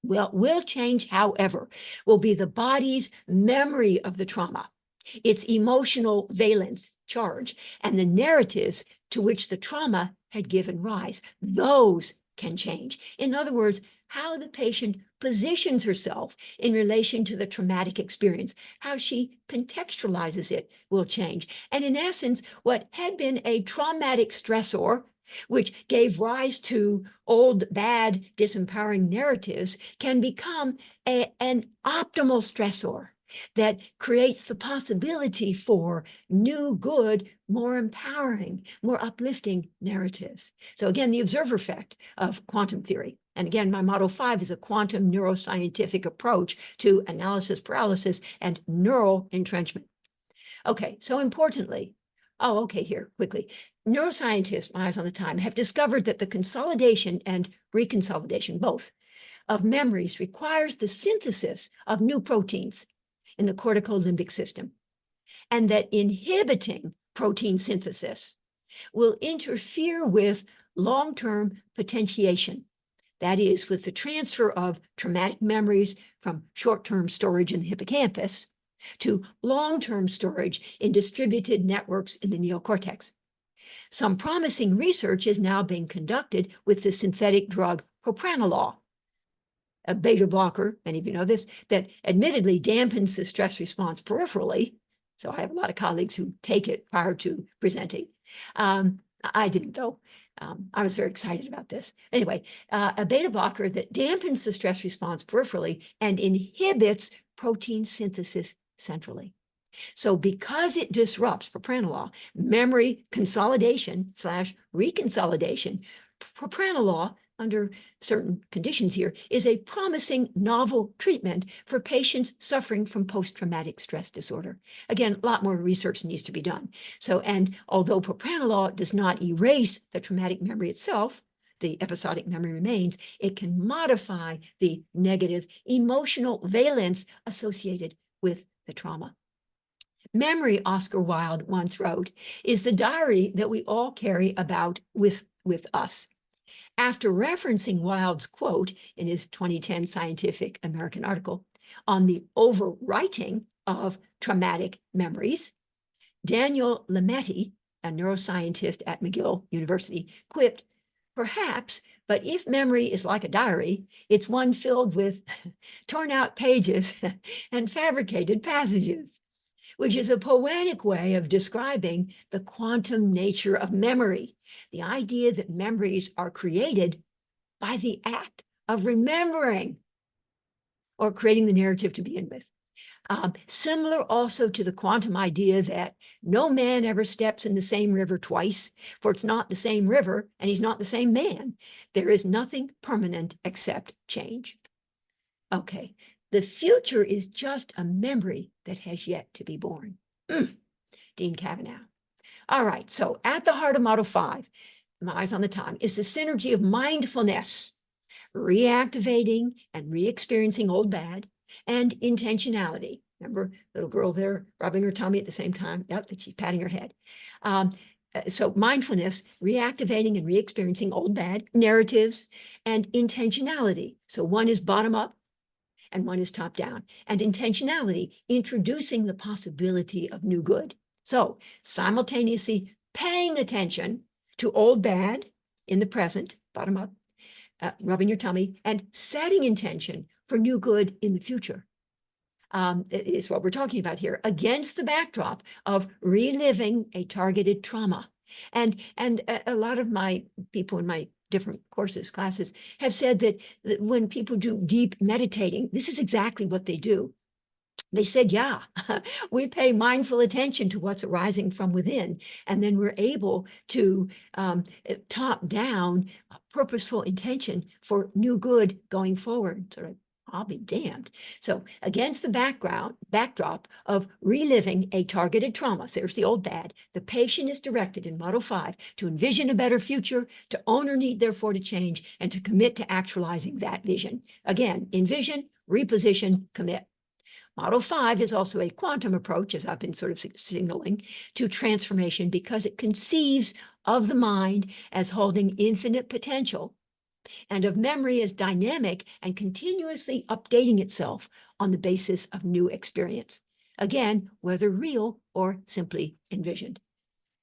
Well, will change, however, will be the body's memory of the trauma, its emotional valence charge, and the narratives to which the trauma had given rise. Those can change. In other words, how the patient positions herself in relation to the traumatic experience, how she contextualizes it will change. And in essence, what had been a traumatic stressor, which gave rise to old, bad, disempowering narratives, can become an optimal stressor that creates the possibility for new, good, more empowering, more uplifting narratives. So again, the observer effect of quantum theory. And again, my Model 5 is a quantum neuroscientific approach to analysis paralysis and neural entrenchment. Okay, so importantly, here, quickly. Neuroscientists, my eyes on the time, have discovered that the consolidation and reconsolidation, both, of memories requires the synthesis of new proteins in the cortical limbic system, and that inhibiting protein synthesis will interfere with long-term potentiation. That is, with the transfer of traumatic memories from short-term storage in the hippocampus to long-term storage in distributed networks in the neocortex. Some promising research is now being conducted with the synthetic drug propranolol, a beta blocker, many of you know this, that admittedly dampens the stress response peripherally. So I have a lot of colleagues who take it prior to presenting. I didn't, though. I was very excited about this. Anyway, a beta blocker that dampens the stress response peripherally and inhibits protein synthesis centrally. So because it disrupts, propranolol, memory consolidation / reconsolidation, propranolol, under certain conditions here, is a promising novel treatment for patients suffering from post-traumatic stress disorder. Again, a lot more research needs to be done. So, and although propranolol does not erase the traumatic memory itself, the episodic memory remains, it can modify the negative emotional valence associated with the trauma. Memory, Oscar Wilde once wrote, is the diary that we all carry about with us. After referencing Wilde's quote in his 2010 Scientific American article on the overwriting of traumatic memories, Daniel Lametti, a neuroscientist at McGill University, quipped, "Perhaps, but if memory is like a diary, it's one filled with torn out pages and fabricated passages," which is a poetic way of describing the quantum nature of memory, the idea that memories are created by the act of remembering or creating the narrative to begin with. Similar also to the quantum idea that no man ever steps in the same river twice, for it's not the same river and he's not the same man. There is nothing permanent except change. Okay, the future is just a memory that has yet to be born. Dean Kavanagh. All right, so at the heart of Model 5, my eyes on the time, is the synergy of mindfulness, reactivating and re-experiencing old bad, and intentionality. Remember, little girl there rubbing her tummy at the same time? Yep, that she's patting her head. So mindfulness, reactivating and re-experiencing old bad narratives, and intentionality. So one is bottom up and one is top down. And intentionality, introducing the possibility of new good. So simultaneously paying attention to old bad in the present, bottom up, rubbing your tummy, and setting intention for new good in the future. Is what we're talking about here, against the backdrop of reliving a targeted trauma. And a lot of my people in my different courses, classes, have said that when people do deep meditating, this is exactly what they do. They said, yeah, we pay mindful attention to what's arising from within, and then we're able to top down purposeful intention for new good going forward. Sort of, I'll be damned. So against the backdrop of reliving a targeted trauma, so there's the old bad, the patient is directed in Model 5 to envision a better future, to own her need, therefore, to change, and to commit to actualizing that vision. Again, envision, reposition, commit. Model 5 is also a quantum approach, as I've been sort of signaling, to transformation because it conceives of the mind as holding infinite potential and of memory as dynamic and continuously updating itself on the basis of new experience. Again, whether real or simply envisioned.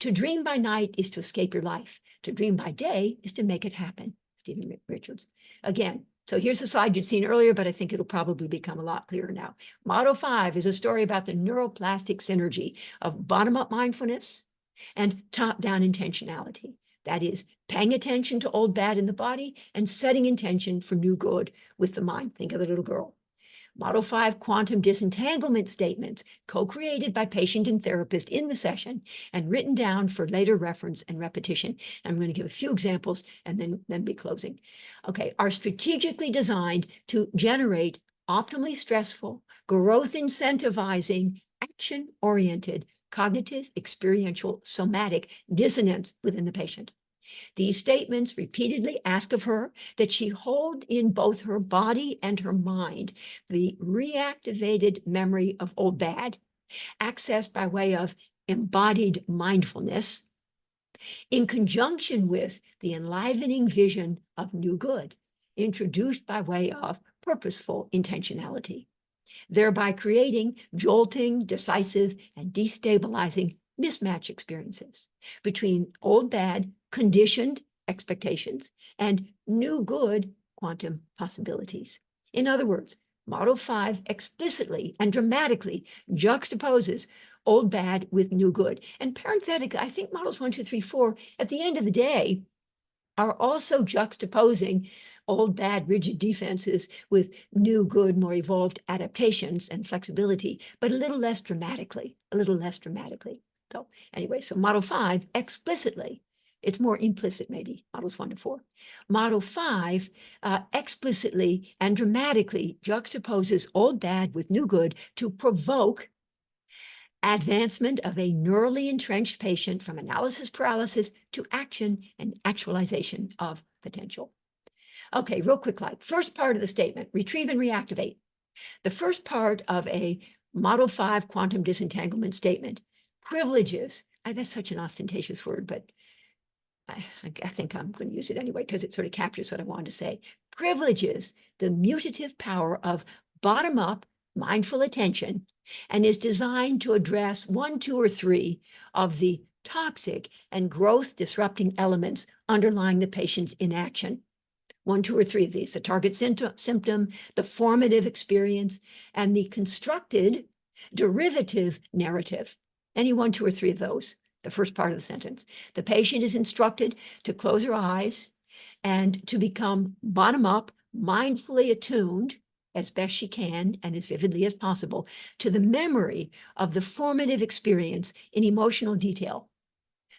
To dream by night is to escape your life. To dream by day is to make it happen. Stephen Richards. Again, so here's a slide you'd seen earlier, but I think it'll probably become a lot clearer now. Model 5 is a story about the neuroplastic synergy of bottom-up mindfulness and top-down intentionality. That is, paying attention to old bad in the body and setting intention for new good with the mind. Think of the little girl. Model 5 quantum disentanglement statements, co-created by patient and therapist in the session and written down for later reference and repetition. I'm going to give a few examples and then be closing. Okay, are strategically designed to generate optimally stressful, growth incentivizing, action-oriented, cognitive, experiential, somatic dissonance within the patient. These statements repeatedly ask of her that she hold in both her body and her mind the reactivated memory of old bad, accessed by way of embodied mindfulness, in conjunction with the enlivening vision of new good, introduced by way of purposeful intentionality, thereby creating jolting, decisive, and destabilizing mismatch experiences between old bad conditioned expectations and new good quantum possibilities. In other words, Model 5 explicitly and dramatically juxtaposes old bad with new good. And parenthetically, I think models 1, 2, 3, 4, at the end of the day, are also juxtaposing old bad rigid defenses with new good, more evolved adaptations and flexibility, but a little less dramatically, So anyway, so Model 5 explicitly, it's more implicit maybe, models 1 to 4. Model 5 explicitly and dramatically juxtaposes old bad with new good to provoke advancement of a neurally entrenched patient from analysis paralysis to action and actualization of potential. Okay, real quick, like first part of the statement, retrieve and reactivate. The first part of a Model 5 quantum disentanglement statement privileges, that's such an ostentatious word, but I think I'm going to use it anyway because it sort of captures what I wanted to say, privileges the mutative power of bottom-up mindful attention and is designed to address 1, 2, or 3 of the toxic and growth disrupting elements underlying the patient's inaction. 1, 2, or 3 of these, the target symptom, the formative experience, and the constructed derivative narrative. Any 1, 2, or 3 of those, the first part of the sentence. The patient is instructed to close her eyes and to become bottom-up, mindfully attuned as best she can and as vividly as possible to the memory of the formative experience in emotional detail.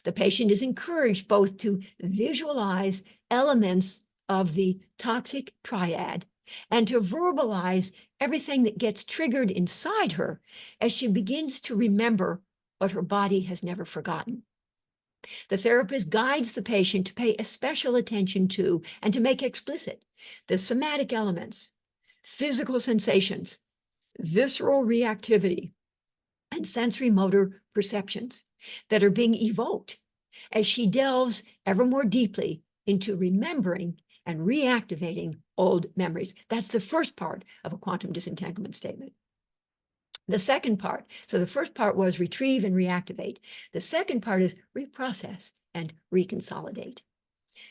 The patient is encouraged both to visualize elements of the toxic triad and to verbalize everything that gets triggered inside her as she begins to remember what her body has never forgotten. The therapist guides the patient to pay especial attention to and to make explicit the somatic elements, physical sensations, visceral reactivity, and sensory motor perceptions that are being evoked as she delves ever more deeply into remembering and reactivating old memories. That's the first part of a quantum disentanglement statement. The second part, so the first part was retrieve and reactivate. The second part is reprocess and reconsolidate.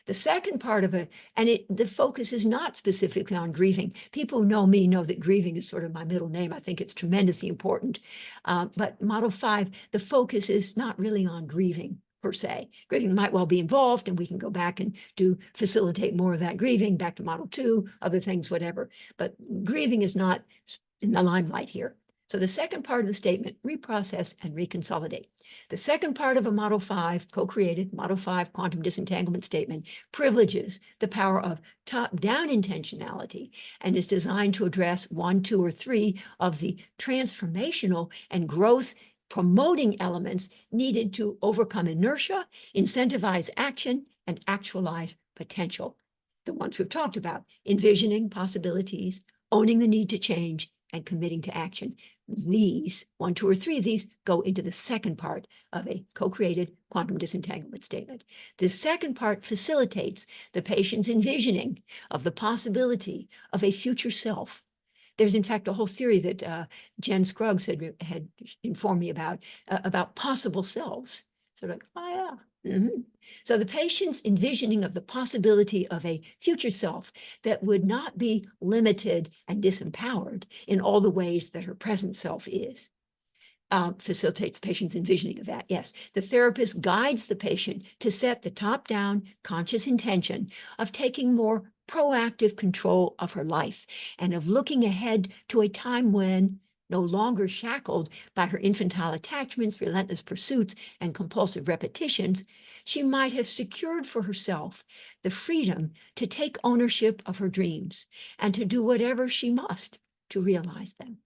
The second part of it, and the focus is not specifically on grieving. People who know me know that grieving is sort of my middle name. I think it's tremendously important. But Model 5, the focus is not really on grieving per se. Grieving might well be involved, and we can go back and facilitate more of that grieving, back to Model 2, other things, whatever. But grieving is not in the limelight here. So the second part of the statement, reprocess and reconsolidate. The second part of a Model 5, co-created Model 5 quantum disentanglement statement, privileges the power of top-down intentionality and is designed to address 1, 2, or 3 of the transformational and growth promoting elements needed to overcome inertia, incentivize action, and actualize potential. The ones we've talked about, envisioning possibilities, owning the need to change, and committing to action. These, 1, 2, or 3 of these, go into the second part of a co-created quantum disentanglement statement. The second part facilitates the patient's envisioning of the possibility of a future self. There's, in fact, a whole theory that Jen Scruggs had informed me about possible selves. So like, oh yeah. Mm-hmm. So the patient's envisioning of the possibility of a future self that would not be limited and disempowered in all the ways that her present self is. Facilitates the patient's envisioning of that, yes. The therapist guides the patient to set the top-down conscious intention of taking more proactive control of her life and of looking ahead to a time when, no longer shackled by her infantile attachments, relentless pursuits, and compulsive repetitions, she might have secured for herself the freedom to take ownership of her dreams and to do whatever she must to realize them.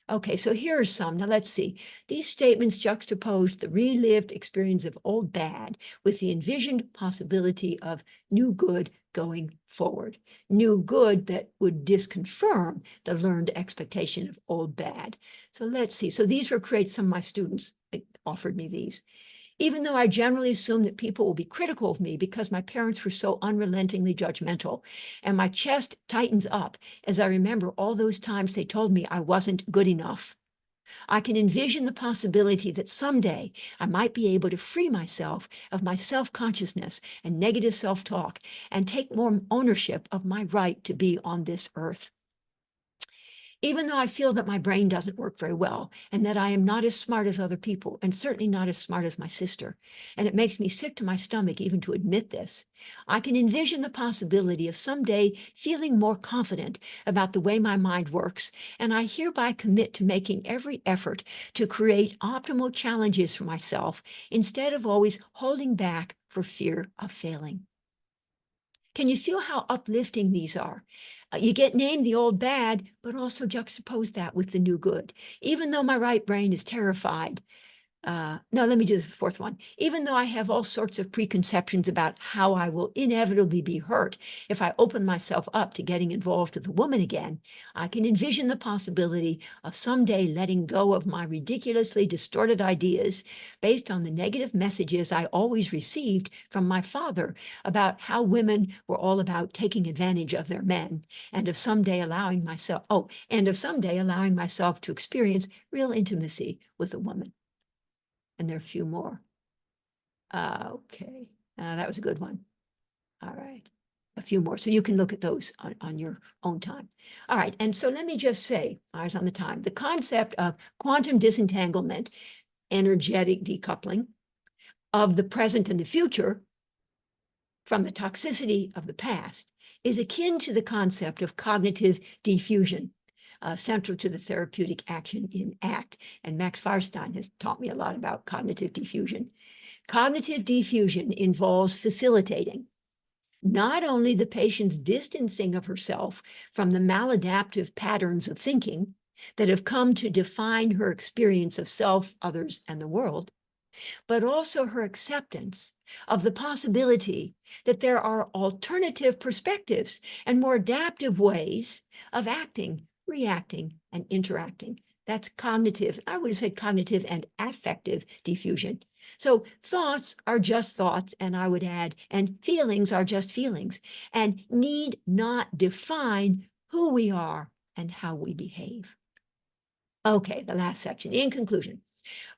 Okay, so here are some. Now let's see. These statements juxtapose the relived experience of old bad with the envisioned possibility of new good going forward. New good that would disconfirm the learned expectation of old bad. So let's see. So these were created, some of my students offered me these. Even though I generally assume that people will be critical of me because my parents were so unrelentingly judgmental, and my chest tightens up as I remember all those times they told me I wasn't good enough. I can envision the possibility that someday I might be able to free myself of my self-consciousness and negative self-talk and take more ownership of my right to be on this earth. Even though I feel that my brain doesn't work very well and that I am not as smart as other people and certainly not as smart as my sister, and it makes me sick to my stomach even to admit this, I can envision the possibility of someday feeling more confident about the way my mind works, and I hereby commit to making every effort to create optimal challenges for myself instead of always holding back for fear of failing. Can you feel how uplifting these are? You get named the old bad, but also juxtapose that with the new good. Even though my right brain is terrified, no, let me do the fourth one. Even though I have all sorts of preconceptions about how I will inevitably be hurt if I open myself up to getting involved with a woman again, I can envision the possibility of someday letting go of my ridiculously distorted ideas based on the negative messages I always received from my father about how women were all about taking advantage of their men, and of someday allowing myself, to experience real intimacy with a woman. And there are a few more. Okay, that was a good one. All right, a few more. So you can look at those on your own time. All right, and so let me just say, eyes on the time, the concept of quantum disentanglement, energetic decoupling of the present and the future from the toxicity of the past is akin to the concept of cognitive diffusion, central to the therapeutic action in ACT. And Max Firestein has taught me a lot about cognitive diffusion. Cognitive diffusion involves facilitating not only the patient's distancing of herself from the maladaptive patterns of thinking that have come to define her experience of self, others, and the world, but also her acceptance of the possibility that there are alternative perspectives and more adaptive ways of acting, reacting, and interacting. That's cognitive. I would have said cognitive and affective diffusion. So thoughts are just thoughts, and I would add, and feelings are just feelings, and need not define who we are and how we behave. Okay, the last section. In conclusion,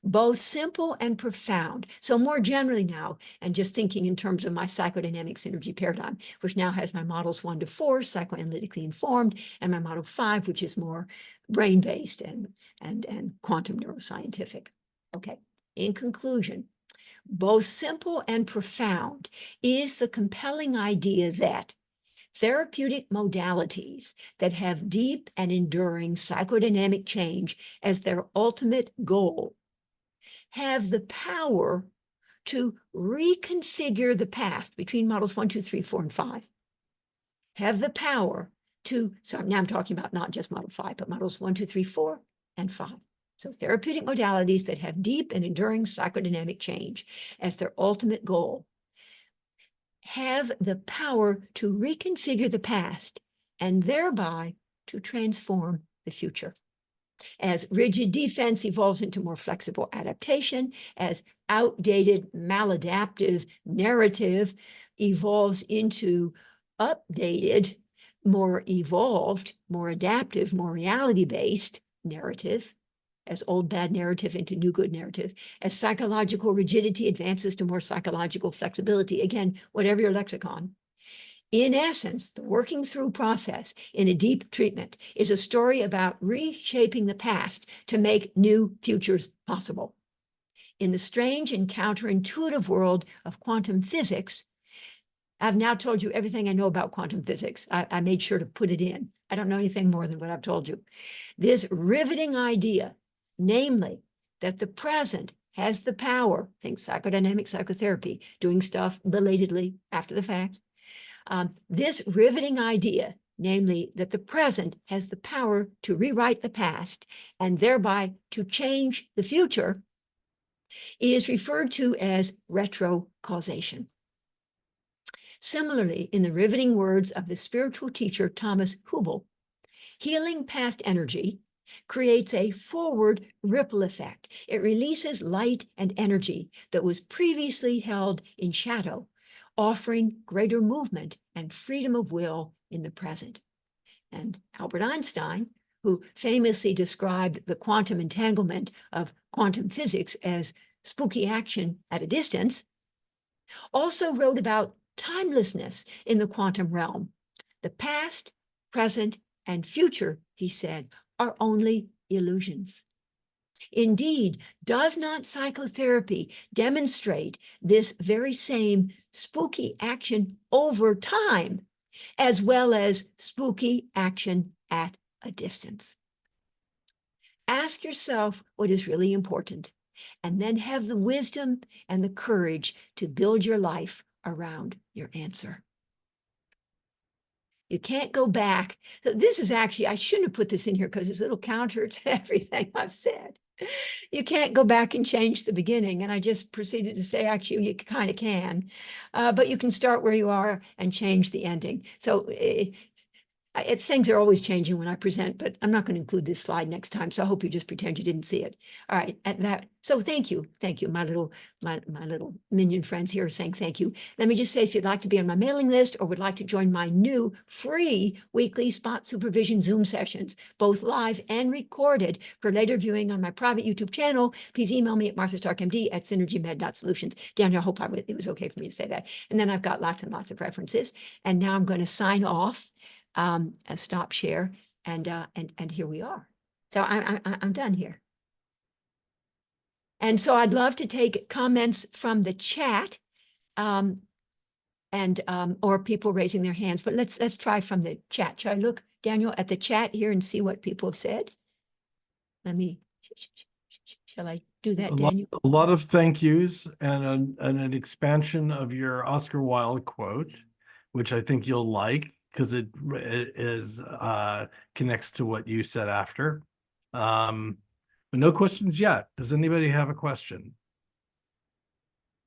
both simple and profound. So more generally now, and just thinking in terms of my psychodynamic synergy paradigm, which now has my models 1 to 4, psychoanalytically informed, and my model 5, which is more brain-based and quantum neuroscientific. Okay, in conclusion, both simple and profound is the compelling idea that therapeutic modalities that have deep and enduring psychodynamic change as their ultimate goal have the power to reconfigure the past between models 1, 2, 3, 4, and 5, have the power to, so now I'm talking about not just model 5, but models 1, 2, 3, 4, and 5. So therapeutic modalities that have deep and enduring psychodynamic change as their ultimate goal have the power to reconfigure the past and thereby to transform the future. As rigid defense evolves into more flexible adaptation, as outdated maladaptive narrative evolves into updated, more evolved, more adaptive, more reality-based narrative, as old bad narrative into new good narrative, as psychological rigidity advances to more psychological flexibility, again, whatever your lexicon. In essence, the working through process in a deep treatment is a story about reshaping the past to make new futures possible. In the strange and counterintuitive world of quantum physics, I've now told you everything I know about quantum physics. I made sure to put it in. I don't know anything more than what I've told you. This riveting idea, namely that the present has the power, think psychodynamic psychotherapy, doing stuff belatedly after the fact, this riveting idea, namely that the present has the power to rewrite the past and thereby to change the future, is referred to as retrocausation. Similarly, in the riveting words of the spiritual teacher Thomas Hübl, healing past energy creates a forward ripple effect. It releases light and energy that was previously held in shadow, offering greater movement and freedom of will in the present. And Albert Einstein, who famously described the quantum entanglement of quantum physics as spooky action at a distance, also wrote about timelessness in the quantum realm. The past, present, and future, he said, are only illusions. Indeed, does not psychotherapy demonstrate this very same spooky action over time, as well as spooky action at a distance? Ask yourself what is really important, and then have the wisdom and the courage to build your life around your answer. You can't go back. So this is actually, I shouldn't have put this in here because it's a little counter to everything I've said. You can't go back and change the beginning. And I just proceeded to say, actually, you kind of can, but you can start where you are and change the ending. So things are always changing when I present, but I'm not going to include this slide next time. So I hope you just pretend you didn't see it. All right. At that. So thank you. Thank you. My little minion friends here are saying thank you. Let me just say, if you'd like to be on my mailing list or would like to join my new free weekly spot supervision Zoom sessions, both live and recorded for later viewing on my private YouTube channel, please email me at marthastarkmd@synergymed.solutions. Daniel, I hope it was okay for me to say that. And then I've got lots and lots of references. And now I'm going to sign off. A stop share, and here we are. So I'm done here. And so I'd love to take comments from the chat, or people raising their hands. But let's try from the chat. Shall I look, Daniel, at the chat here and see what people have said? Let me. Shall I do that, Daniel? A lot of thank yous and an expansion of your Oscar Wilde quote, which I think you'll like, because it is connects to what you said after. But no questions yet. Does anybody have a question?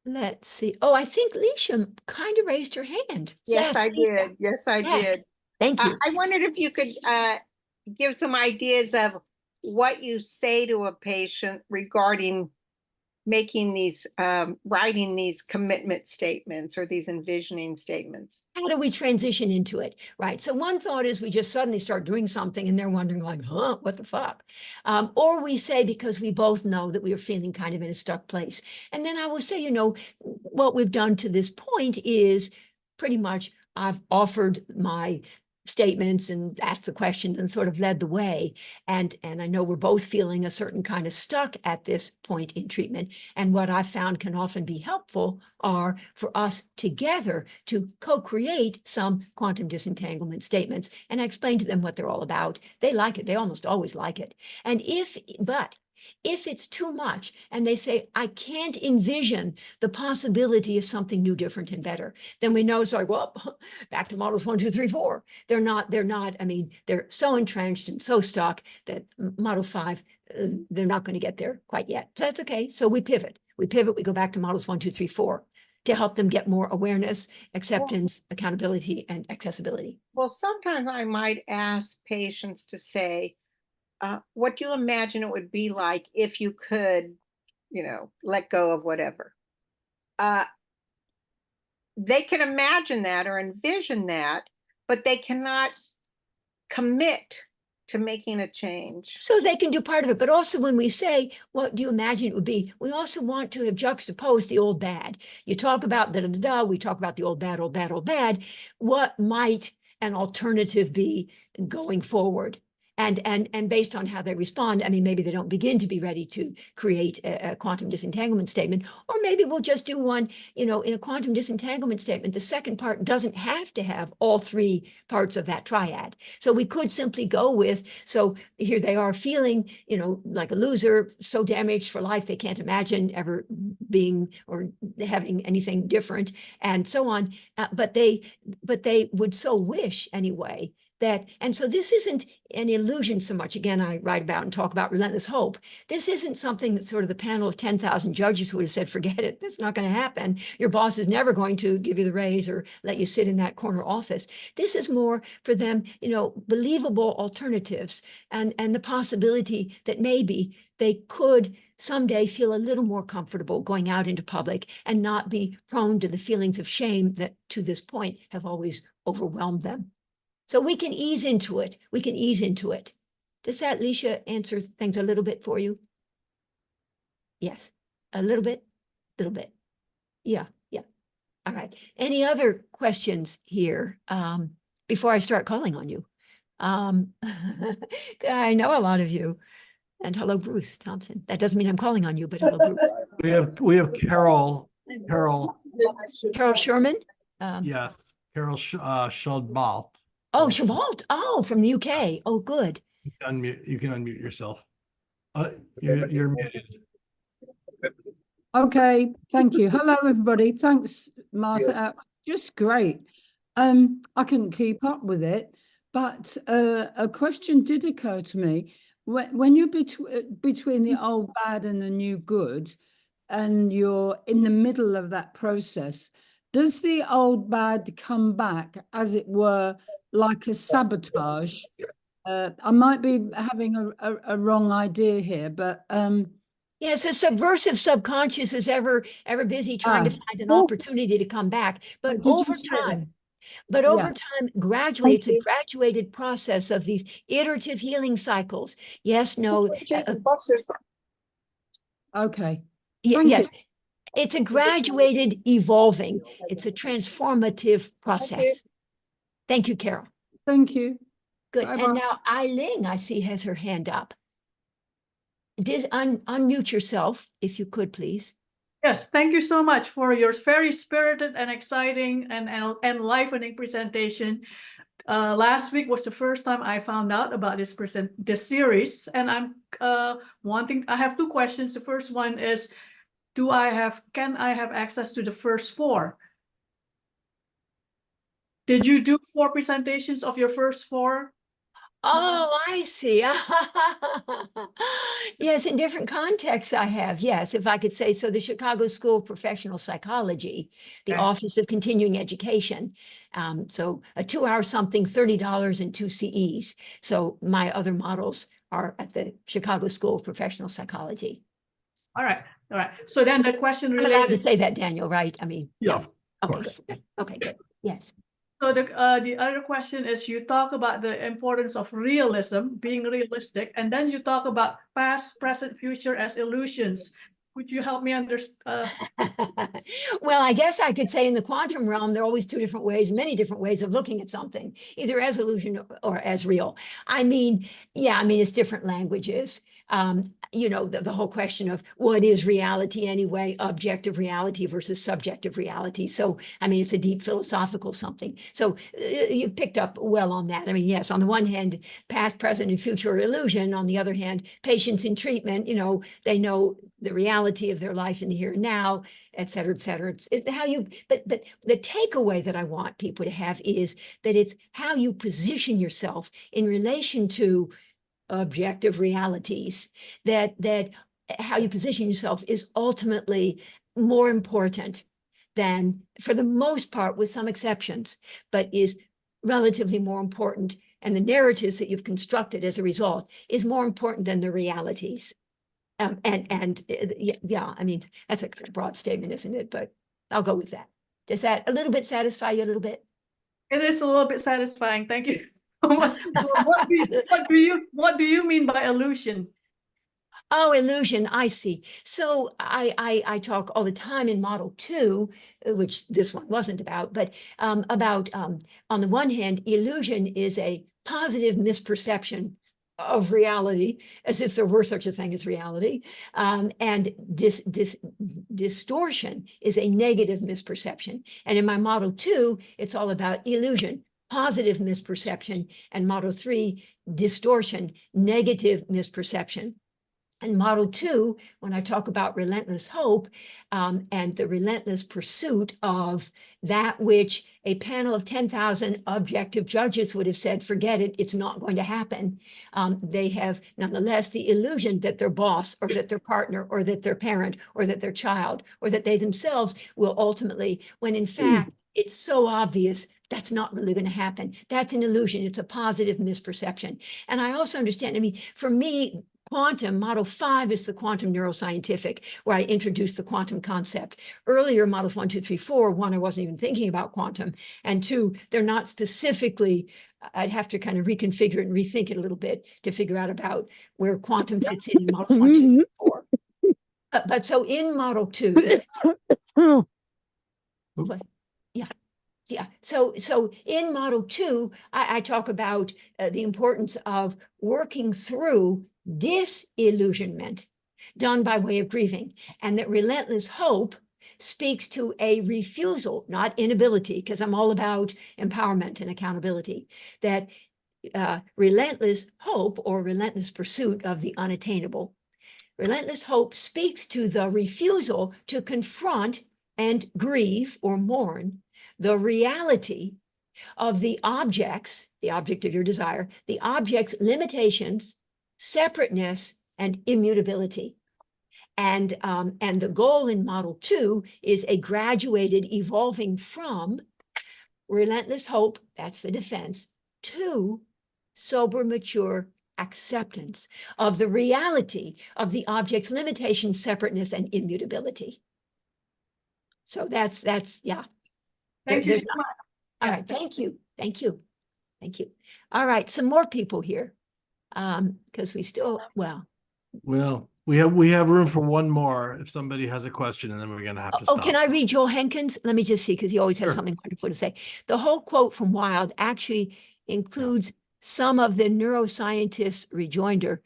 Let's see. Oh, I think Leisha kind of raised her hand. Yes, I Lisa. did. Yes, I Yes. did. Thank you. I wondered if you could give some ideas of what you say to a patient regarding making these, writing these commitment statements or these envisioning statements. How do we transition into it? Right. So one thought is we just suddenly start doing something and they're wondering like, huh, what the fuck? Or we say, because we both know that we are feeling kind of in a stuck place. And then I will say, what we've done to this point is pretty much I've offered my statements and asked the questions and sort of led the way. And I know we're both feeling a certain kind of stuck at this point in treatment. And what I found can often be helpful are for us together to co-create some quantum disentanglement statements. And I explain to them what they're all about. They like it. They almost always like it. And if it's too much and they say, I can't envision the possibility of something new, different, and better, then we know it's like, well, back to models 1, 2, 3, 4. They're not, I mean, they're so entrenched and so stuck that model 5, they're not going to get there quite yet. So that's okay. So we pivot, we go back to models 1, 2, 3, 4 to help them get more awareness, acceptance, accountability, and accessibility. Well, sometimes I might ask patients to say, what do you imagine it would be like if you could, let go of whatever? They can imagine that or envision that, but they cannot commit to making a change. So they can do part of it. But also when we say, what do you imagine it would be? We also want to have juxtaposed the old bad. You talk about da-da-da-da, we talk about the old bad, old bad, old bad. What might an alternative be going forward? And based on how they respond, I mean, maybe they don't begin to be ready to create a quantum disentanglement statement, or maybe we'll just do one, in a quantum disentanglement statement. The second part doesn't have to have all 3 parts of that triad. So we could simply go with, so here they are feeling, like a loser, so damaged for life, they can't imagine ever being or having anything different, and so on. But they would so wish anyway and so this isn't an illusion so much. Again, I write about and talk about relentless hope. This isn't something that sort of the panel of 10,000 judges would have said, forget it, that's not going to happen. Your boss is never going to give you the raise or let you sit in that corner office. This is more for them, believable alternatives and the possibility that maybe they could someday feel a little more comfortable going out into public and not be prone to the feelings of shame that to this point have always overwhelmed them. So we can ease into it. We can ease into it. Does that, Leisha, answer things a little bit for you? Yes, a little bit. Yeah. All right. Any other questions here before I start calling on you? I know a lot of you. And hello, Bruce Thompson. That doesn't mean I'm calling on you, but hello, Bruce. We have Carol, Carol Sherman? yes, Carol Schaldmalt. Oh, Shabalt. Oh, from the UK. Oh, good. You can unmute yourself. You're muted. Okay, thank you. Hello, everybody. Thanks, Martha. Just great. I couldn't keep up with it, but a question did occur to me. When you're between the old bad and the new good, and you're in the middle of that process, does the old bad come back, as it were, like a sabotage? I might be having a wrong idea here, but yes, a subversive subconscious is ever busy trying to find an opportunity to come back. But over time, gradually, it's a graduated process of these iterative healing cycles. Yes, no. Okay. Yes, it's a graduated evolving. It's a transformative process. Thank you, Carol. Thank you. Good. Bye-bye. And now Eileen, I see, has her hand up. Unmute yourself, if you could, please. Yes, thank you so much for your very spirited and exciting and enlivening presentation. Last week was the first time I found out about this series, and I'm I have two questions. The first one is, can I have access to the first 4? Did you do 4 presentations of your first 4? Oh, I see. Yes, in different contexts I have. Yes, if I could say so. The Chicago School of Professional Psychology, the Okay. Office of Continuing Education. So a 2-hour something, $30 and 2 CEs. So my other models are at the Chicago School of Professional Psychology. All right. So then the question I'm allowed to related. say that, Daniel, right? I mean, Yeah, yes. of Okay, course. good. Okay, good. Yes. So the other question is, you talk about the importance of realism, being realistic, and then you talk about past, present, future as illusions. Would you help me understand? Well, I guess I could say in the quantum realm, there are always many different ways of looking at something, either as illusion or as real. I mean, it's different languages. The whole question of what is reality anyway, objective reality versus subjective reality. So, it's a deep philosophical something. So you picked up well on that. Yes, on the one hand, past, present, and future are illusion. On the other hand, patients in treatment, they know the reality of their life in the here and now, et cetera, et cetera. But the takeaway that I want people to have is that it's how you position yourself in relation to objective realities, that how you position yourself is ultimately more important than, for the most part, with some exceptions, but is relatively more important. And the narratives that you've constructed as a result is more important than the realities. That's a broad statement, isn't it? But I'll go with that. Does that a little bit satisfy you a little bit? It is a little bit satisfying. Thank you. What do you mean by illusion? Oh, illusion. I see. So I talk all the time in Model 2, which this one wasn't about, but about, on the one hand, illusion is a positive misperception of reality, as if there were such a thing as reality. And distortion is a negative misperception. And in my Model 2, it's all about illusion, positive misperception, and Model 3, distortion, negative misperception. And model 2, when I talk about relentless hope and the relentless pursuit of that which a panel of 10,000 objective judges would have said, forget it, it's not going to happen. They have nonetheless the illusion that their boss or that their partner or that their parent or that their child or that they themselves will ultimately, when in fact, it's so obvious that's not really going to happen. That's an illusion. It's a positive misperception. And I also understand, I mean, for me, quantum, model 5 is the quantum neuroscientific, where I introduced the quantum concept. Earlier, models 1, 2, 3, 4, 1, I wasn't even thinking about quantum, and 2, they're not specifically, I'd have to kind of reconfigure it and rethink it a little bit to figure out about where quantum fits in models 1, 2, 3, 4. But so in model 2, what? Yeah. So in model 2, I talk about the importance of working through disillusionment done by way of grieving, and that relentless hope speaks to a refusal, not inability, because I'm all about empowerment and accountability, that relentless hope or relentless pursuit of the unattainable. Relentless hope speaks to the refusal to confront and grieve or mourn the reality of the objects, the object of your desire, the object's limitations, separateness, and immutability. And the goal in model 2 is a graduated evolving from relentless hope, that's the defense, to sober, mature acceptance of the reality of the object's limitations, separateness, and immutability. So that's yeah. Thank you so much. All right, thank you. All right, some more people here. Because we still, well, we have room for one more if somebody has a question, and then we're gonna have to oh, stop. can I read Joel Henkins? Let me just see, because he always has Sure. something wonderful to say. The whole quote from Wild actually includes some of the neuroscientist's rejoinder.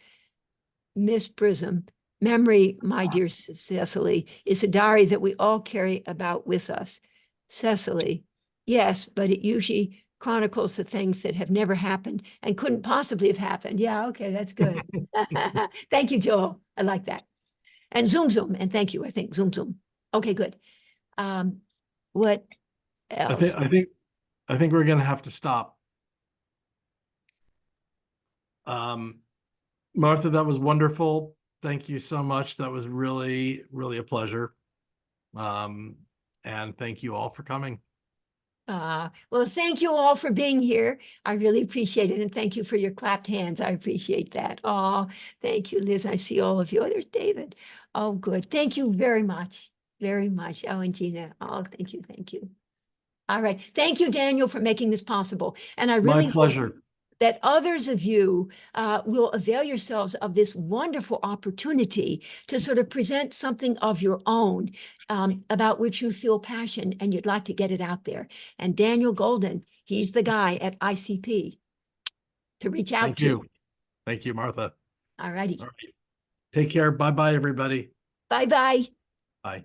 Miss Prism, memory, my dear Cecily, is a diary that we all carry about with us. Cecily, yes, but it usually chronicles the things that have never happened and couldn't possibly have happened. Yeah, okay, that's good. Thank you, Joel. I like that. And Zoom, and thank you, I think, Zoom. Okay, good. What else? I think we're gonna have to stop. Martha, that was wonderful. Thank you so much. That was really, really a pleasure. And thank you all for coming. Well, thank you all for being here. I really appreciate it. And thank you for your clapped hands. I appreciate that. Oh, thank you, Liz. I see all of you. Oh, there's David. Oh, good. Thank you very much. Very much. Oh, and Gina. Oh, thank you. All right. Thank you, Daniel, for making this possible. And I really My pleasure. hope that others of you will avail yourselves of this wonderful opportunity to sort of present something of your own about which you feel passion and you'd like to get it out there. And Daniel Golden, he's the guy at ICP to reach out Thank to. you. Thank you, Martha. All righty. All right. Take care. Bye-bye, everybody. Bye-bye. Bye.